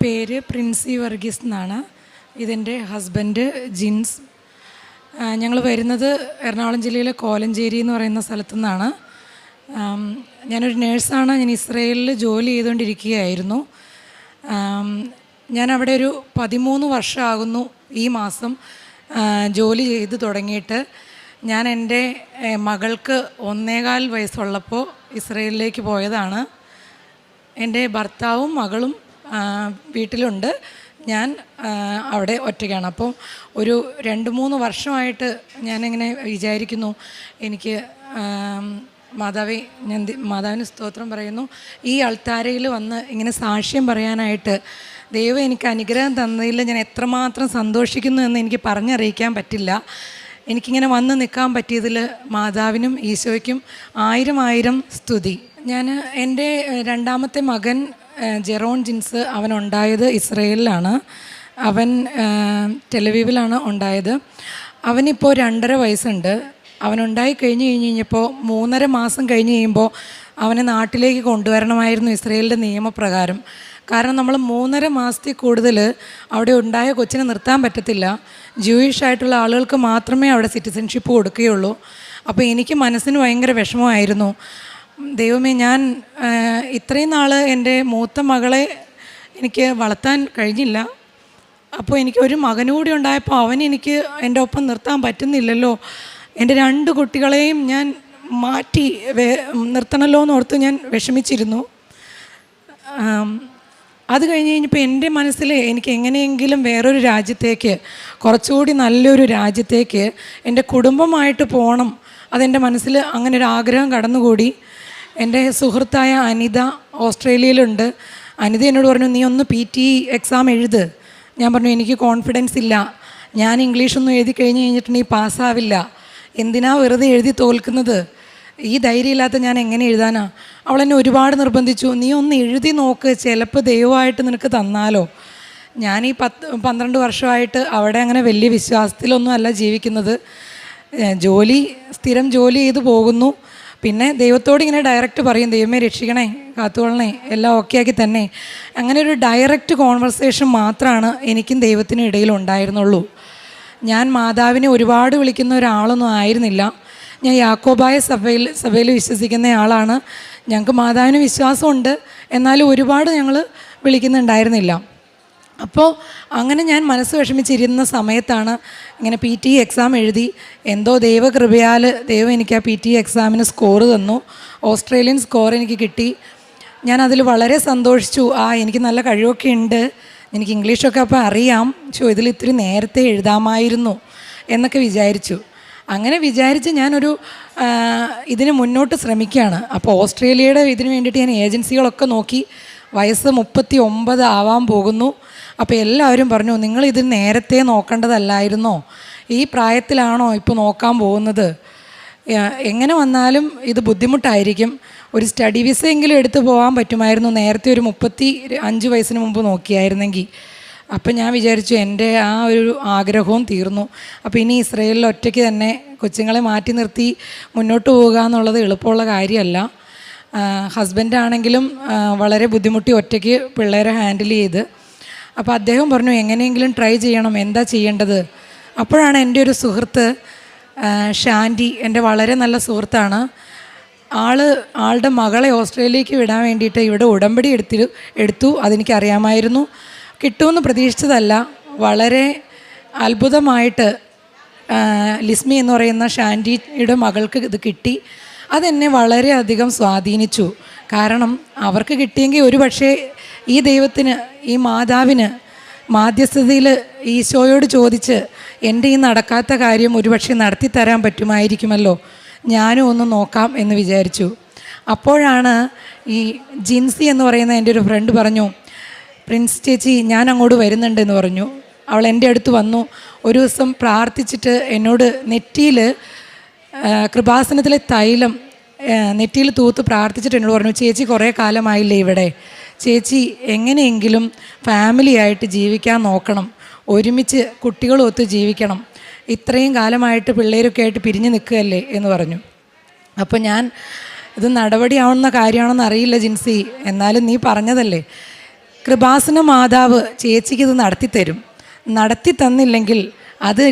പേര് പ്രിൻസി വർഗീസ് എന്നാണ്. ഇതെൻ്റെ ഹസ്ബൻഡ് ജിൻസ്. ഞങ്ങൾ വരുന്നത് എറണാകുളം ജില്ലയിലെ കോലഞ്ചേരി എന്ന് പറയുന്ന സ്ഥലത്തു നിന്നാണ്. ഞാനൊരു നേഴ്സാണ്. ഞാൻ ഇസ്രയേലിൽ ജോലി ചെയ്തുകൊണ്ടിരിക്കുകയായിരുന്നു. ഞാൻ അവിടെ ഒരു 13 വർഷമാകുന്നു ഈ മാസം ജോലി ചെയ്ത് തുടങ്ങിയിട്ട്. ഞാൻ എൻ്റെ മകൾക്ക് 1.25 വയസ്സുള്ളപ്പോൾ ഇസ്രയേലിലേക്ക് പോയതാണ്. എൻ്റെ ഭർത്താവും മകളും വീട്ടിലുണ്ട്. ഞാൻ അവിടെ ഒറ്റയ്ക്കാണ്. അപ്പോൾ ഒരു 2-3 വർഷമായിട്ട് ഞാനിങ്ങനെ വിചാരിക്കുന്നു, എനിക്ക് മാതാവിന് സ്തോത്രം പറയുന്നു, ഈ അൾത്താരയിൽ വന്ന് ഇങ്ങനെ സാക്ഷ്യം പറയാനായിട്ട് ദൈവം എനിക്ക് അനുഗ്രഹം തന്നതിൽ ഞാൻ എത്രമാത്രം സന്തോഷിക്കുന്നു എന്ന് എനിക്ക് പറഞ്ഞറിയിക്കാൻ പറ്റില്ല. എനിക്കിങ്ങനെ വന്ന് നിൽക്കാൻ പറ്റിയതിൽ മാതാവിനും ഈശോയ്ക്കും 1000 സ്തുതി. ഞാൻ എൻ്റെ രണ്ടാമത്തെ മകൻ ജെറോൺ ജിൻസ്, അവനുണ്ടായത് ഇസ്രയേലിലാണ്. അവൻ ടെലവീവിലാണ് ഉണ്ടായത്. അവനിപ്പോൾ 2.5 വയസ്സുണ്ട്. അവനുണ്ടായി കഴിഞ്ഞപ്പോൾ 3.5 മാസം കഴിഞ്ഞ് കഴിയുമ്പോൾ അവനെ നാട്ടിലേക്ക് കൊണ്ടുവരണമായിരുന്നു ഇസ്രയേലിൻ്റെ നിയമപ്രകാരം. കാരണം നമ്മൾ 3.5 മാസത്തിൽ കൂടുതൽ അവിടെ ഉണ്ടായ കൊച്ചിനെ നിർത്താൻ പറ്റത്തില്ല. ജൂയിഷ് ആയിട്ടുള്ള ആളുകൾക്ക് മാത്രമേ അവിടെ സിറ്റിസൺഷിപ്പ് കൊടുക്കുകയുള്ളൂ. അപ്പോൾ എനിക്ക് മനസ്സിന് ഭയങ്കര വിഷമമായിരുന്നു. ദൈവമേ, ഞാൻ ഇത്രയും നാൾ എൻ്റെ മൂത്ത മകളെ എനിക്ക് വളർത്താൻ കഴിഞ്ഞില്ല. അപ്പോൾ എനിക്ക് ഒരു മകനുകൂടി ഉണ്ടായപ്പോൾ അവനെനിക്ക് എൻ്റെ ഒപ്പം നിർത്താൻ പറ്റുന്നില്ലല്ലോ. എൻ്റെ 2 കുട്ടികളെയും ഞാൻ മാറ്റി നിർത്തണമല്ലോ എന്നോർത്ത് ഞാൻ വിഷമിച്ചിരുന്നു. അത് കഴിഞ്ഞപ്പോൾ എൻ്റെ മനസ്സിൽ എനിക്ക് എങ്ങനെയെങ്കിലും വേറൊരു രാജ്യത്തേക്ക്, കുറച്ചുകൂടി നല്ലൊരു രാജ്യത്തേക്ക് എൻ്റെ കുടുംബമായിട്ട് പോകണം. അതെൻ്റെ മനസ്സിൽ അങ്ങനെ ഒരു ആഗ്രഹം കടന്നുകൂടി. എൻ്റെ സുഹൃത്തായ അനിത ഓസ്ട്രേലിയയിലുണ്ട്. അനിത എന്നോട് പറഞ്ഞു, നീ ഒന്ന് PT എക്സാം എഴുത്. ഞാൻ പറഞ്ഞു, എനിക്ക് കോൺഫിഡൻസ് ഇല്ല, ഞാൻ ഇംഗ്ലീഷൊന്നും എഴുതി കഴിഞ്ഞിട്ടുണ്ടെങ്കിൽ പാസ്സാവില്ല, എന്തിനാ വെറുതെ എഴുതി തോൽക്കുന്നത്, ഈ ധൈര്യമില്ലാത്ത ഞാൻ എങ്ങനെ എഴുതാനാ. അവളെന്നെ ഒരുപാട് നിർബന്ധിച്ചു, നീ ഒന്ന് എഴുതി നോക്ക്, ചിലപ്പോൾ ദൈവമായിട്ട് നിനക്ക് തന്നാലോ. ഞാൻ ഈ 12 വർഷമായിട്ട് അവിടെ അങ്ങനെ വലിയ വിശ്വാസത്തിലൊന്നും അല്ല ജീവിക്കുന്നത്. സ്ഥിരം ജോലി ചെയ്ത് പോകുന്നു. പിന്നെ ദൈവത്തോട് ഇങ്ങനെ ഡയറക്റ്റ് പറയും, ദൈവമേ രക്ഷിക്കണേ, കാത്തുകൊള്ളണേ, എല്ലാം ഓക്കെ ആക്കി തന്നെ. അങ്ങനെ ഒരു ഡയറക്റ്റ് കോൺവെർസേഷൻ മാത്രമാണ് എനിക്കും ദൈവത്തിനും ഇടയിലുണ്ടായിരുന്നുള്ളൂ. ഞാൻ മാതാവിനെ ഒരുപാട് വിളിക്കുന്ന ഒരാളൊന്നും ആയിരുന്നില്ല. ഞാൻ യാക്കോബായ സഭയിൽ വിശ്വസിക്കുന്ന ആളാണ്. ഞങ്ങൾക്ക് മാതാവിന് വിശ്വാസമുണ്ട്, എന്നാലും ഒരുപാട് ഞങ്ങൾ വിളിക്കുന്നുണ്ടായിരുന്നില്ല. അപ്പോൾ അങ്ങനെ ഞാൻ മനസ്സ് വിഷമിച്ചിരുന്ന സമയത്താണ് ഇങ്ങനെ PT എക്സാം എഴുതി. എന്തോ ദൈവകൃപയാൽ ദൈവം എനിക്ക് ആ PT എക്സാമിന് സ്കോർ തന്നു. ഓസ്ട്രേലിയൻ സ്കോർ എനിക്ക് കിട്ടി. ഞാൻ അതിൽ വളരെ സന്തോഷിച്ചു. എനിക്ക് നല്ല കഴിവൊക്കെ ഉണ്ട്, എനിക്ക് ഇംഗ്ലീഷൊക്കെ അപ്പോൾ അറിയാം, ഇതിൽ ഇത്തിരി നേരത്തെ എഴുതാമായിരുന്നു എന്നൊക്കെ വിചാരിച്ചു. അങ്ങനെ വിചാരിച്ച് ഞാനൊരു ഇതിന് മുന്നോട്ട് ശ്രമിക്കുകയാണ്. അപ്പോൾ ഓസ്ട്രേലിയയുടെ ഇതിന് വേണ്ടിയിട്ട് ഞാൻ ഏജൻസികളൊക്കെ നോക്കി. വയസ്സ് 39 ആവാൻ പോകുന്നു. അപ്പോൾ എല്ലാവരും പറഞ്ഞു, നിങ്ങളിത് നേരത്തെ നോക്കേണ്ടതല്ലായിരുന്നോ, ഈ പ്രായത്തിലാണോ ഇപ്പോൾ നോക്കാൻ പോകുന്നത്, എങ്ങനെ വന്നാലും ഇത് ബുദ്ധിമുട്ടായിരിക്കും, ഒരു സ്റ്റഡി വിസയെങ്കിലും എടുത്ത് പോകാൻ പറ്റുമായിരുന്നു, നേരത്തെ ഒരു 35 വയസ്സിന് മുമ്പ് നോക്കിയായിരുന്നെങ്കിൽ. അപ്പം ഞാൻ വിചാരിച്ചു എൻ്റെ ആ ഒരു ആഗ്രഹവും തീർന്നു. അപ്പോൾ ഇനി ഇസ്രയേലിൽ ഒറ്റയ്ക്ക് തന്നെ കൊച്ചുങ്ങളെ മാറ്റി നിർത്തി മുന്നോട്ട് പോവുക എന്നുള്ളത് എളുപ്പമുള്ള കാര്യമല്ല. ഹസ്ബൻഡാണെങ്കിലും വളരെ ബുദ്ധിമുട്ടി ഒറ്റയ്ക്ക് പിള്ളേരെ ഹാൻഡിൽ ചെയ്ത്. അപ്പോൾ അദ്ദേഹം പറഞ്ഞു, എങ്ങനെയെങ്കിലും ട്രൈ ചെയ്യണം, എന്താ ചെയ്യേണ്ടത്. അപ്പോഴാണ് എൻ്റെ ഒരു സുഹൃത്ത് ഷാൻഡി, എൻ്റെ വളരെ നല്ല സുഹൃത്താണ്. ആളുടെ മകളെ ഓസ്ട്രേലിയക്ക് വിടാൻ വേണ്ടിയിട്ട് ഇവിടെ ഉടമ്പടി എടുത്തു. അതെനിക്കറിയാമായിരുന്നു. കിട്ടുമെന്ന് പ്രതീക്ഷിച്ചതല്ല. വളരെ അത്ഭുതമായിട്ട് ലിസ്മി എന്ന് പറയുന്ന ഷാൻഡിയുടെ മകൾക്ക് ഇത് കിട്ടി. അതെന്നെ വളരെയധികം സ്വാധീനിച്ചു. കാരണം അവർക്ക് കിട്ടിയെങ്കിൽ ഒരു പക്ഷേ ഈ ദൈവത്തിന്, ഈ മാതാവിന് മാധ്യസ്ഥതയിൽ ഈശോയോട് ചോദിച്ച് എൻ്റെ ഈ നടക്കാത്ത കാര്യം ഒരുപക്ഷെ നടത്തിത്തരാൻ പറ്റുമായിരിക്കുമല്ലോ, ഞാനും ഒന്ന് നോക്കാം എന്ന് വിചാരിച്ചു. അപ്പോഴാണ് ഈ ജിൻസി എന്ന് പറയുന്ന എൻ്റെ ഒരു ഫ്രണ്ട് പറഞ്ഞു, പ്രിൻസ് ചേച്ചി ഞാൻ അങ്ങോട്ട് വരുന്നുണ്ടെന്ന് പറഞ്ഞു. അവൾ എൻ്റെ അടുത്ത് വന്നു. ഒരു ദിവസം പ്രാർത്ഥിച്ചിട്ട് എന്നോട് നെറ്റിയിൽ കൃപാസനത്തിലെ തൈലം നെറ്റിയിൽ തൂത്ത് പ്രാർത്ഥിച്ചിട്ട് എന്നോട് പറഞ്ഞു, ചേച്ചി കുറേ കാലമായില്ലേ ഇവിടെ, ചേച്ചി എങ്ങനെയെങ്കിലും ഫാമിലിയായിട്ട് ജീവിക്കാൻ നോക്കണം, ഒരുമിച്ച് കുട്ടികളൊത്ത് ജീവിക്കണം, ഇത്രയും കാലമായിട്ട് പിള്ളേരൊക്കെ ആയിട്ട് പിരിഞ്ഞ് നിൽക്കുകയല്ലേ എന്ന് പറഞ്ഞു. അപ്പോൾ ഇത് നടപടിയാവുന്ന കാര്യമാണെന്ന് അറിയില്ല ജിൻസി, എന്നാലും നീ പറഞ്ഞതല്ലേ, കൃപാസന മാതാവ് ചേച്ചിക്ക് ഇത് നടത്തിത്തരും. നടത്തി തന്നില്ലെങ്കിൽ അത്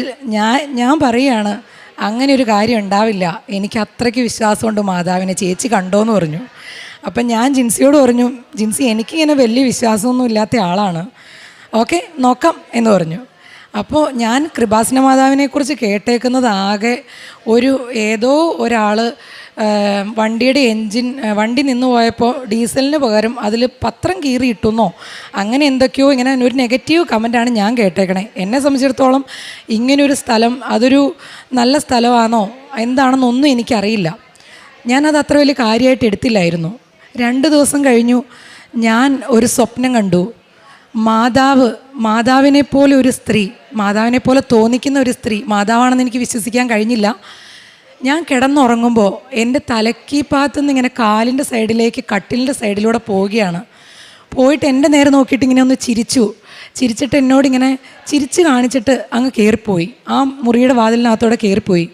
ഞാൻ പറയുകയാണ്, അങ്ങനെ ഒരു കാര്യം ഉണ്ടാവില്ല. എനിക്ക് അത്രയ്ക്ക് വിശ്വാസമുണ്ട് മാതാവിനെ, ചേച്ചി കണ്ടോയെന്ന് പറഞ്ഞു. അപ്പം ഞാൻ ജിൻസിയോട് പറഞ്ഞു, ജിൻസി എനിക്കിങ്ങനെ വലിയ വിശ്വാസമൊന്നും ഇല്ലാത്ത ആളാണ്, ഓക്കെ നോക്കാം എന്ന് പറഞ്ഞു. അപ്പോൾ ഞാൻ കൃപാസന മാതാവിനെക്കുറിച്ച് കേട്ടേക്കുന്നത് ആകെ ഏതോ ഒരാൾ വണ്ടിയുടെ വണ്ടി നിന്ന് പോയപ്പോൾ ഡീസലിന് പകരം അതിൽ പത്രം കീറിയിട്ടുന്നോ അങ്ങനെ എന്തൊക്കെയോ ഇങ്ങനെ ഒരു നെഗറ്റീവ് കമൻറ്റാണ് ഞാൻ കേട്ടേക്കണേ. എന്നെ സംബന്ധിച്ചിടത്തോളം ഇങ്ങനൊരു സ്ഥലം അതൊരു നല്ല സ്ഥലമാണോ എന്താണെന്നൊന്നും എനിക്കറിയില്ല. ഞാനത് അത്ര വലിയ കാര്യമായിട്ട് എടുത്തില്ലായിരുന്നു. 2 ദിവസം കഴിഞ്ഞു, ഞാൻ ഒരു സ്വപ്നം കണ്ടു. മാതാവിനെ പോലെ ഒരു സ്ത്രീ, മാതാവിനെ പോലെ തോന്നിക്കുന്ന ഒരു സ്ത്രീ, മാതാവാണെന്ന് എനിക്ക് വിശ്വസിക്കാൻ കഴിഞ്ഞില്ല. ഞാൻ കിടന്നുറങ്ങുമ്പോൾ എൻ്റെ തലക്കീപ്പാത്തുനിന്ന് ഇങ്ങനെ കാലിൻ്റെ സൈഡിലേക്ക് കട്ടിലിൻ്റെ സൈഡിലൂടെ പോവുകയാണ്. പോയിട്ട് എൻ്റെ നേരെ നോക്കിയിട്ട് ഇങ്ങനെ ഒന്ന് ചിരിച്ചിട്ട് എന്നോടിങ്ങനെ ചിരിച്ച് കാണിച്ചിട്ട് അങ്ങ് കയറിപ്പോയി. ആ മുറിയുടെ വാതിലിനകത്തോടെ കയറിപ്പോയി.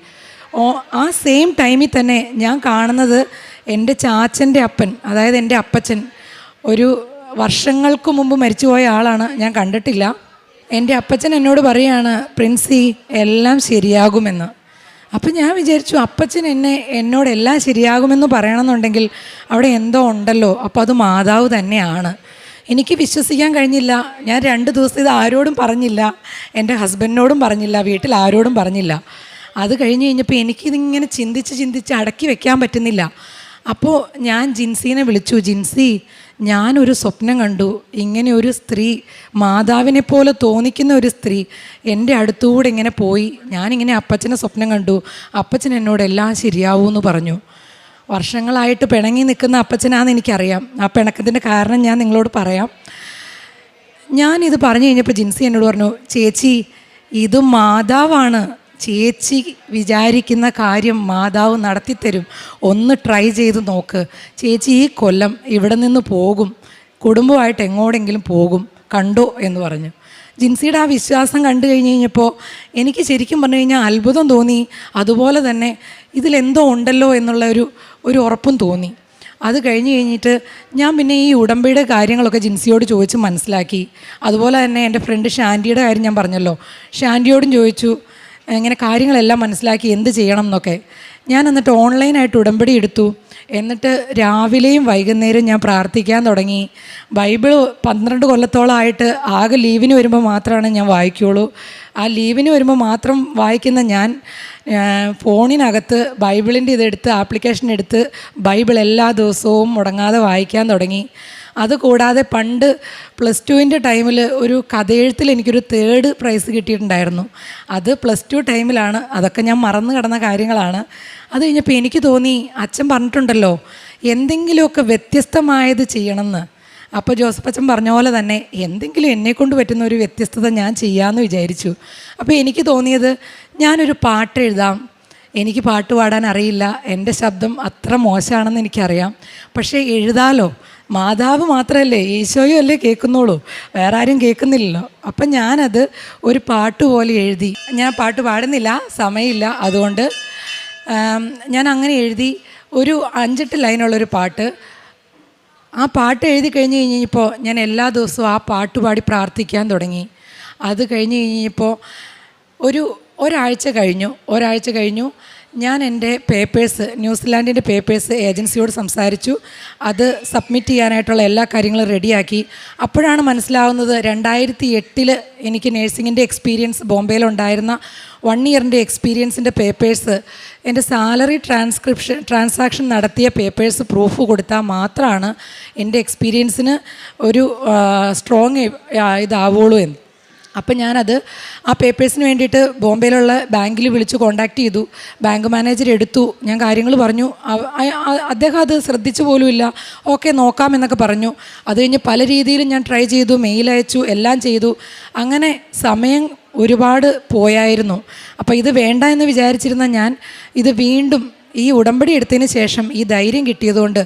ആ സെയിം ടൈമിൽ തന്നെ ഞാൻ കാണുന്നത് എൻ്റെ ചാച്ചൻ്റെ അപ്പൻ, അതായത് എൻ്റെ അപ്പച്ചൻ, ഒരു വർഷങ്ങൾക്ക് മുമ്പ് മരിച്ചുപോയ ആളാണ്, ഞാൻ കണ്ടിട്ടില്ല. എൻ്റെ അപ്പച്ചൻ എന്നോട് പറയുകയാണ്, പ്രിൻസി എല്ലാം ശരിയാകുമെന്ന്. അപ്പം ഞാൻ വിചാരിച്ചു, അപ്പച്ചൻ എന്നോട് എല്ലാം ശരിയാകുമെന്ന് പറയണമെന്നുണ്ടെങ്കിൽ അവിടെ എന്തോ ഉണ്ടല്ലോ, അപ്പോൾ അത് മാതാവ് തന്നെയാണ്. എനിക്ക് വിശ്വസിക്കാൻ കഴിഞ്ഞില്ല. ഞാൻ 2 ദിവസം ഇത് ആരോടും പറഞ്ഞില്ല, എൻ്റെ ഹസ്ബൻഡിനോടും പറഞ്ഞില്ല, വീട്ടിൽ ആരോടും പറഞ്ഞില്ല. അത് കഴിഞ്ഞപ്പോൾ എനിക്കിതിങ്ങനെ ചിന്തിച്ച് അടക്കി വെക്കാൻ പറ്റുന്നില്ല. അപ്പോൾ ഞാൻ ജിൻസീനെ വിളിച്ചു, ജിൻസി ഞാനൊരു സ്വപ്നം കണ്ടു, ഇങ്ങനെ ഒരു സ്ത്രീ, മാതാവിനെ പോലെ തോന്നിക്കുന്ന ഒരു സ്ത്രീ എൻ്റെ അടുത്തുകൂടെ ഇങ്ങനെ പോയി. ഞാനിങ്ങനെ അപ്പച്ചനെ സ്വപ്നം കണ്ടു, അപ്പച്ചൻ എന്നോട് എല്ലാം ശരിയാവുമെന്ന് പറഞ്ഞു. വർഷങ്ങളായിട്ട് പിണങ്ങി നിൽക്കുന്ന അപ്പച്ചനാണെന്ന് എനിക്കറിയാം. ആ പിണക്കത്തിൻ്റെ കാരണം ഞാൻ നിങ്ങളോട് പറയാം. ഞാനിത് പറഞ്ഞു കഴിഞ്ഞപ്പോൾ ജിൻസി എന്നോട് പറഞ്ഞു, ചേച്ചി ഇത് മാതാവാണ്, ചേച്ചി വിചാരിക്കുന്ന കാര്യം മാതാവ് നടത്തിത്തരും, ഒന്ന് ട്രൈ ചെയ്ത് നോക്ക്. ചേച്ചി ഈ കൊല്ലം ഇവിടെ നിന്ന് പോകും, കുടുംബമായിട്ട് എങ്ങോടെങ്കിലും പോകും, കണ്ടോ എന്ന് പറഞ്ഞു. ജിൻസിയുടെ ആ വിശ്വാസം കണ്ടു കഴിഞ്ഞപ്പോൾ എനിക്ക് ശരിക്കും പറഞ്ഞു കഴിഞ്ഞാൽ അത്ഭുതം തോന്നി. അതുപോലെ തന്നെ ഇതിലെന്തോ ഉണ്ടല്ലോ എന്നുള്ള ഒരു ഉറപ്പും തോന്നി. അത് കഴിഞ്ഞിട്ട് ഞാൻ പിന്നെ ഈ ഉടമ്പടിയുടെ കാര്യങ്ങളൊക്കെ ജിൻസിയോട് ചോദിച്ച് മനസ്സിലാക്കി. അതുപോലെ തന്നെ എൻ്റെ ഫ്രണ്ട് ഷാൻഡിയുടെ കാര്യം ഞാൻ പറഞ്ഞല്ലോ, ഷാൻഡിയോടും ചോദിച്ചു, ഇങ്ങനെ കാര്യങ്ങളെല്ലാം മനസ്സിലാക്കി എന്ത് ചെയ്യണം എന്നൊക്കെ. ഞാൻ എന്നിട്ട് ഓൺലൈനായിട്ട് ഉടമ്പടി എടുത്തു. എന്നിട്ട് രാവിലെയും വൈകുന്നേരവും ഞാൻ പ്രാർത്ഥിക്കാൻ തുടങ്ങി. ബൈബിൾ 12 കൊല്ലത്തോളമായിട്ട് ആകെ ലീവിന് വരുമ്പോൾ മാത്രമാണ് ഞാൻ വായിക്കുകയുള്ളൂ. ആ ലീവിന് വരുമ്പോൾ മാത്രം വായിക്കുന്ന ഞാൻ ഫോണിനകത്ത് ബൈബിളിൻ്റെ ഇതെടുത്ത് ആപ്ലിക്കേഷൻ എടുത്ത് ബൈബിൾ എല്ലാ ദിവസവും മുടങ്ങാതെ വായിക്കാൻ തുടങ്ങി. അതുകൂടാതെ പണ്ട് +2 ടൈമിൽ ഒരു കഥയെഴുത്തിൽ എനിക്കൊരു 3rd പ്രൈസ് കിട്ടിയിട്ടുണ്ടായിരുന്നു. അത് +2 ടൈമിലാണ്. അതൊക്കെ ഞാൻ മറന്നു കിടന്ന കാര്യങ്ങളാണ്. അത് കഴിഞ്ഞപ്പോൾ എനിക്ക് തോന്നി, അച്ഛൻ പറഞ്ഞിട്ടുണ്ടല്ലോ എന്തെങ്കിലുമൊക്കെ വ്യത്യസ്തമായത് ചെയ്യണമെന്ന്. അപ്പോൾ ജോസഫ് അച്ഛൻ പറഞ്ഞ പോലെ തന്നെ എന്തെങ്കിലും എന്നെക്കൊണ്ട് പറ്റുന്ന ഒരു വ്യത്യസ്തത ഞാൻ ചെയ്യാമെന്ന് വിചാരിച്ചു. അപ്പോൾ എനിക്ക് തോന്നിയത്, ഞാനൊരു പാട്ട് എഴുതാം. എനിക്ക് പാട്ട് പാടാൻ അറിയില്ല, എൻ്റെ ശബ്ദം അത്ര മോശമാണെന്ന് എനിക്കറിയാം, പക്ഷേ എഴുതാലോ. മാതാവ് മാത്രമല്ലേ, ഈശോയും അല്ലേ കേൾക്കുന്നുള്ളൂ, വേറെ ആരും കേൾക്കുന്നില്ലല്ലോ. അപ്പം ഞാനത് ഒരു പാട്ട് പോലെ എഴുതി. ഞാൻ പാട്ട് പാടുന്നില്ല, സമയമില്ല, അതുകൊണ്ട് ഞാൻ അങ്ങനെ എഴുതി ഒരു 5-8 ലൈനുള്ളൊരു പാട്ട്. ആ പാട്ട് എഴുതി കഴിഞ്ഞപ്പോൾ ഞാൻ എല്ലാ ദിവസവും ആ പാട്ട് പാടി പ്രാർത്ഥിക്കാൻ തുടങ്ങി. അത് കഴിഞ്ഞപ്പോൾ ഒരാഴ്ച കഴിഞ്ഞു. ഞാൻ എൻ്റെ പേപ്പേഴ്സ്, ന്യൂസിലാൻഡിൻ്റെ പേപ്പേഴ്സ് ഏജൻസിയോട് സംസാരിച്ചു. അത് സബ്മിറ്റ് ചെയ്യാനായിട്ടുള്ള എല്ലാ കാര്യങ്ങളും റെഡിയാക്കി. അപ്പോഴാണ് മനസ്സിലാവുന്നത്, 2008 എനിക്ക് നേഴ്സിങ്ങിൻ്റെ എക്സ്പീരിയൻസ് ബോംബെയിലുണ്ടായിരുന്ന 1 ഇയറിൻ്റെ എക്സ്പീരിയൻസിൻ്റെ പേപ്പേഴ്സ്, എൻ്റെ സാലറി ട്രാൻസാക്ഷൻ നടത്തിയ പേപ്പേഴ്സ് പ്രൂഫ് കൊടുത്താൽ മാത്രമാണ് എൻ്റെ എക്സ്പീരിയൻസിന് ഒരു സ്ട്രോങ് ഇതാവുള്ളൂ എന്ന്. അപ്പം ഞാനത് ആ പേപ്പേഴ്സിന് വേണ്ടിയിട്ട് ബോംബെയിലുള്ള ബാങ്കിൽ വിളിച്ച് കോണ്ടാക്ട് ചെയ്തു. ബാങ്ക് മാനേജർ എടുത്തു. ഞാൻ കാര്യങ്ങൾ പറഞ്ഞു. അദ്ദേഹം അത് ശ്രദ്ധിച്ചു പോലുമില്ല. ഓക്കെ നോക്കാമെന്നൊക്കെ പറഞ്ഞു. അത് കഴിഞ്ഞ് പല രീതിയിലും ഞാൻ ട്രൈ ചെയ്തു, മെയിൽ അയച്ചു, എല്ലാം ചെയ്തു. അങ്ങനെ സമയം ഒരുപാട് പോയായിരുന്നു. അപ്പോൾ ഇത് വേണ്ട എന്ന് വിചാരിച്ചിരുന്ന ഞാൻ ഇത് വീണ്ടും ഈ ഉടമ്പടി എടുത്തതിന് ശേഷം ഈ ധൈര്യം കിട്ടിയതുകൊണ്ട്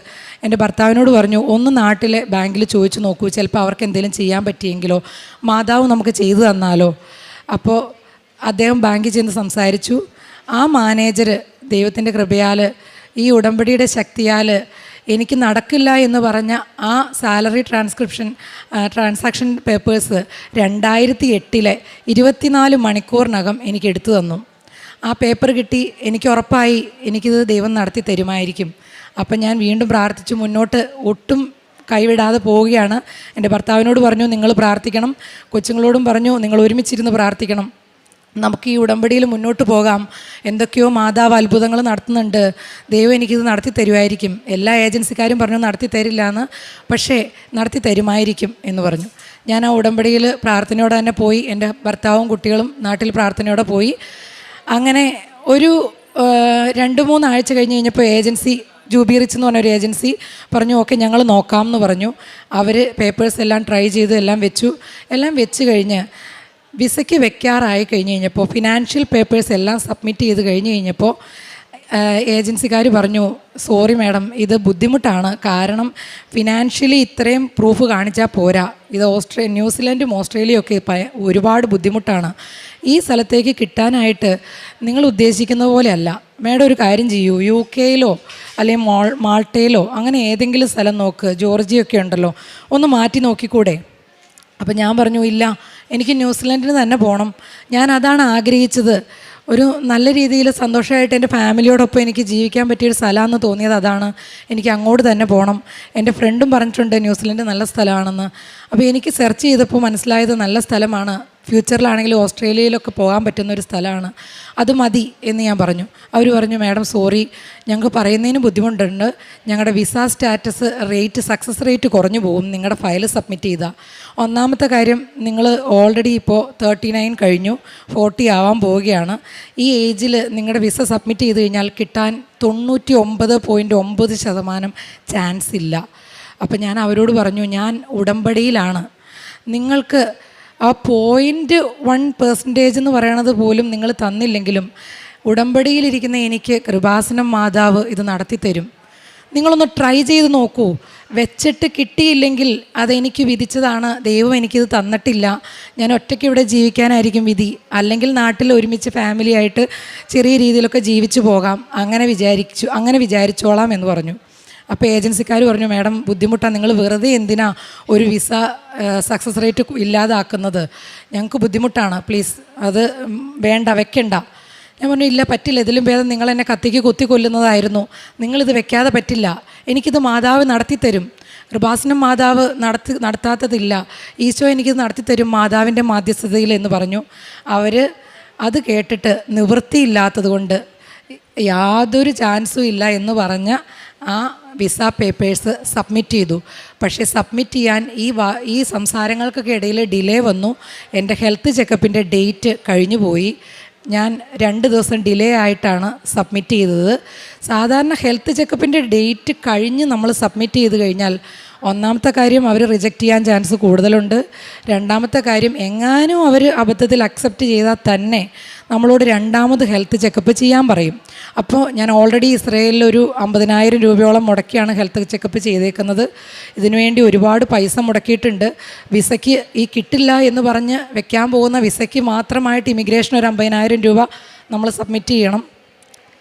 എൻ്റെ ഭർത്താവിനോട് പറഞ്ഞു, ഒന്ന് നാട്ടിലെ ബാങ്കിൽ ചോദിച്ചു നോക്കൂ, ചിലപ്പോൾ അവർക്ക് എന്തെങ്കിലും ചെയ്യാൻ പറ്റിയെങ്കിലോ, മാതാവ് നമുക്ക് ചെയ്തു തന്നാലോ. അപ്പോൾ അദ്ദേഹം ബാങ്കിൽ ചെന്ന് സംസാരിച്ചു. ആ മാനേജർ ദൈവത്തിൻ്റെ കൃപയാൽ, ഈ ഉടമ്പടിയുടെ ശക്തിയാൽ എനിക്ക് നടക്കില്ല എന്ന് പറഞ്ഞ ആ സാലറി ട്രാൻസാക്ഷൻ പേപ്പേഴ്സ് 2008 24 മണിക്കൂറിനകം എനിക്ക് എടുത്തു തന്നു. ആ പേപ്പർ കിട്ടി, എനിക്ക് ഉറപ്പായി എനിക്കിത് ദൈവം നടത്തി തരുമായിരിക്കും. അപ്പം ഞാൻ വീണ്ടും പ്രാർത്ഥിച്ചു, മുന്നോട്ട് ഒട്ടും കൈവിടാതെ പോവുകയാണ്. എൻ്റെ ഭർത്താവിനോട് പറഞ്ഞു, നിങ്ങൾ പ്രാർത്ഥിക്കണം. കൊച്ചുങ്ങളോടും പറഞ്ഞു, നിങ്ങൾ ഒരുമിച്ചിരുന്ന് പ്രാർത്ഥിക്കണം. നമുക്ക് ഈ ഉടമ്പടിയിൽ മുന്നോട്ട് പോകാം. എന്തൊക്കെയോ മാതാവ് അത്ഭുതങ്ങൾ നടത്തുന്നുണ്ട്, ദൈവം എനിക്കിത് നടത്തി തരുമായിരിക്കും. എല്ലാ ഏജൻസിക്കാരും പറഞ്ഞു നടത്തി തരില്ല എന്ന്, പക്ഷേ നടത്തി തരുമായിരിക്കും എന്ന് പറഞ്ഞു. ഞാൻ ആ ഉടമ്പടിയിൽ പ്രാർത്ഥനയോടെ തന്നെ പോയി. എൻ്റെ ഭർത്താവും കുട്ടികളും നാട്ടിൽ പ്രാർത്ഥനയോടെ പോയി. അങ്ങനെ ഒരു 2-3 ആഴ്ച കഴിഞ്ഞ് കഴിഞ്ഞപ്പോൾ ഏജൻസി, ജൂബി റിച്ച് എന്ന് പറഞ്ഞൊരു ഏജൻസി പറഞ്ഞു, ഓക്കെ ഞങ്ങൾ നോക്കാം എന്ന് പറഞ്ഞു. അവർ പേപ്പേഴ്സ് എല്ലാം ട്രൈ ചെയ്ത് എല്ലാം വെച്ച് കഴിഞ്ഞ് വിസയ്ക്ക് വെക്കാറായി കഴിഞ്ഞ് കഴിഞ്ഞപ്പോൾ, ഫിനാൻഷ്യൽ പേപ്പേഴ്സ് എല്ലാം സബ്മിറ്റ് ചെയ്ത് കഴിഞ്ഞ് കഴിഞ്ഞപ്പോൾ ഏജൻസിക്കാർ പറഞ്ഞു, സോറി മാഡം, ഇത് ബുദ്ധിമുട്ടാണ്. കാരണം ഫിനാൻഷ്യലി ഇത്രയും പ്രൂഫ് കാണിച്ചാൽ പോരാ. ഇത് ന്യൂസിലൻഡും ഓസ്ട്രേലിയയും ഒക്കെ ഒരുപാട് ബുദ്ധിമുട്ടാണ്. ഈ സ്ഥലത്തേക്ക് കിട്ടാനായിട്ട് നിങ്ങൾ ഉദ്ദേശിക്കുന്ന പോലെയല്ല. മാഡം ഒരു കാര്യം ചെയ്യൂ, UK അല്ലെങ്കിൽ മാൾട്ടയിലോ അങ്ങനെ ഏതെങ്കിലും സ്ഥലം നോക്ക്, ജോർജിയൊക്കെ ഉണ്ടല്ലോ, ഒന്ന് മാറ്റി നോക്കിക്കൂടെ? അപ്പം ഞാൻ പറഞ്ഞു, ഇല്ല, എനിക്ക് ന്യൂസിലൻഡിന് തന്നെ പോകണം. ഞാൻ അതാണ് ആഗ്രഹിച്ചത്. ഒരു നല്ല രീതിയിൽ സന്തോഷമായിട്ട് എൻ്റെ ഫാമിലിയോടൊപ്പം എനിക്ക് ജീവിക്കാൻ പറ്റിയൊരു സ്ഥലമാണെന്ന് തോന്നിയത് അതാണ്. എനിക്ക് അങ്ങോട്ട് തന്നെ പോകണം. എൻ്റെ ഫ്രണ്ടും പറഞ്ഞിട്ടുണ്ട് ന്യൂസിലൻഡ് നല്ല സ്ഥലമാണെന്ന്. അപ്പോൾ എനിക്ക് സെർച്ച് ചെയ്തപ്പോൾ മനസ്സിലായത് നല്ല സ്ഥലമാണ്. ഫ്യൂച്ചറിലാണെങ്കിലും ഓസ്ട്രേലിയയിലൊക്കെ പോകാൻ പറ്റുന്നൊരു സ്ഥലമാണ്, അത് മതി എന്ന് ഞാൻ പറഞ്ഞു. അവർ പറഞ്ഞു, മാഡം സോറി, ഞങ്ങൾക്ക് പറയുന്നതിന് ബുദ്ധിമുട്ടുണ്ട്. ഞങ്ങളുടെ വിസ സ്റ്റാറ്റസ് സക്സസ് റേറ്റ് കുറഞ്ഞു പോകും നിങ്ങളുടെ ഫയൽ സബ്മിറ്റ് ചെയ്താൽ. ഒന്നാമത്തെ കാര്യം, നിങ്ങൾ ഓൾറെഡി ഇപ്പോൾ 39 കഴിഞ്ഞു, 40 ആവാൻ പോവുകയാണ്. ഈ ഏജിൽ നിങ്ങളുടെ വിസ സബ്മിറ്റ് ചെയ്ത് കഴിഞ്ഞാൽ കിട്ടാൻ 99.9% ചാൻസ് ഇല്ല. അപ്പം ഞാൻ അവരോട് പറഞ്ഞു, ഞാൻ ഉടമ്പടിയിലാണ്. നിങ്ങൾക്ക് ആ 0.1% എന്ന് പറയണത് പോലും നിങ്ങൾ തന്നില്ലെങ്കിലും ഉടമ്പടിയിലിരിക്കുന്ന എനിക്ക് കൃപാസനം മാതാവ് ഇത് നടത്തി തരും. നിങ്ങളൊന്ന് ട്രൈ ചെയ്ത് നോക്കൂ. വെച്ചിട്ട് കിട്ടിയില്ലെങ്കിൽ അതെനിക്ക് വിധിച്ചതാണ്, ദൈവം എനിക്കിത് തന്നിട്ടില്ല, ഞാൻ ഒറ്റയ്ക്ക് ഇവിടെ ജീവിക്കാനായിരിക്കും വിധി. അല്ലെങ്കിൽ നാട്ടിൽ ഒരുമിച്ച് ഫാമിലി ആയിട്ട് ചെറിയ രീതിയിലൊക്കെ ജീവിച്ചു പോകാം, അങ്ങനെ വിചാരിച്ചോളാം എന്ന് പറഞ്ഞു. അപ്പോൾ ഏജൻസിക്കാർ പറഞ്ഞു, മാഡം ബുദ്ധിമുട്ടാണ്, നിങ്ങൾ വെറുതെ എന്തിനാ ഒരു വിസ സക്സസ് റേറ്റ് ഇല്ലാതാക്കുന്നത്? ഞങ്ങൾക്ക് ബുദ്ധിമുട്ടാണ്, പ്ലീസ് അത് വേണ്ട, വെക്കണ്ട. ഞാൻ പറഞ്ഞു, ഇല്ല പറ്റില്ല, ഇതിലും ഭേദം നിങ്ങൾ എന്നെ കത്തിക്ക് കുത്തി കൊല്ലുന്നതായിരുന്നു. നിങ്ങളിത് വെക്കാതെ പറ്റില്ല, എനിക്കിത് മാതാവ് നടത്തിത്തരും. കൃപാസനം മാതാവ് നടത്താത്തതില്ല, ഈശോ എനിക്കിത് നടത്തിത്തരും മാതാവിൻ്റെ മാധ്യസ്ഥതയിൽ എന്ന് പറഞ്ഞു. അവർ അത് കേട്ടിട്ട് നിവൃത്തിയില്ലാത്തത് കൊണ്ട് യാതൊരു ചാൻസും ഇല്ല എന്ന് പറഞ്ഞ ആ വിസ പേപ്പേഴ്സ് സബ്മിറ്റ് ചെയ്തു. പക്ഷേ സബ്മിറ്റ് ചെയ്യാൻ ഈ സംസാരങ്ങൾക്കൊക്കെ ഇടയിൽ ഡിലേ വന്നു. എൻ്റെ ഹെൽത്ത് ചെക്കപ്പിൻ്റെ ഡേറ്റ് കഴിഞ്ഞു പോയി. ഞാൻ 2 ദിവസം ഡിലേ ആയിട്ടാണ് സബ്മിറ്റ് ചെയ്തത്. സാധാരണ ഹെൽത്ത് ചെക്കപ്പിൻ്റെ ഡേറ്റ് കഴിഞ്ഞ് നമ്മൾ സബ്മിറ്റ് ചെയ്ത് കഴിഞ്ഞാൽ, ഒന്നാമത്തെ കാര്യം അവർ റിജക്റ്റ് ചെയ്യാൻ ചാൻസ് കൂടുതലുണ്ട്. രണ്ടാമത്തെ കാര്യം, എങ്ങാനും അവർ അബദ്ധത്തിൽ അക്സെപ്റ്റ് ചെയ്താൽ തന്നെ നമ്മളോട് 2ാമത് ഹെൽത്ത് ചെക്കപ്പ് ചെയ്യാൻ പറയും. അപ്പോൾ ഞാൻ ഓൾറെഡി ഇസ്രയേലിൽ ഒരു 50,000 രൂപയോളം മുടക്കിയാണ് ഹെൽത്ത് ചെക്കപ്പ് ചെയ്തേക്കുന്നത്. ഇതിനുവേണ്ടി ഒരുപാട് പൈസ മുടക്കിയിട്ടുണ്ട്. വിസയ്ക്ക് ഈ കിട്ടില്ല എന്ന് പറഞ്ഞ് വെക്കാൻ പോകുന്ന വിസയ്ക്ക് മാത്രമായിട്ട് ഇമിഗ്രേഷൻ ഒരു 50,000 രൂപ നമ്മൾ സബ്മിറ്റ് ചെയ്യണം.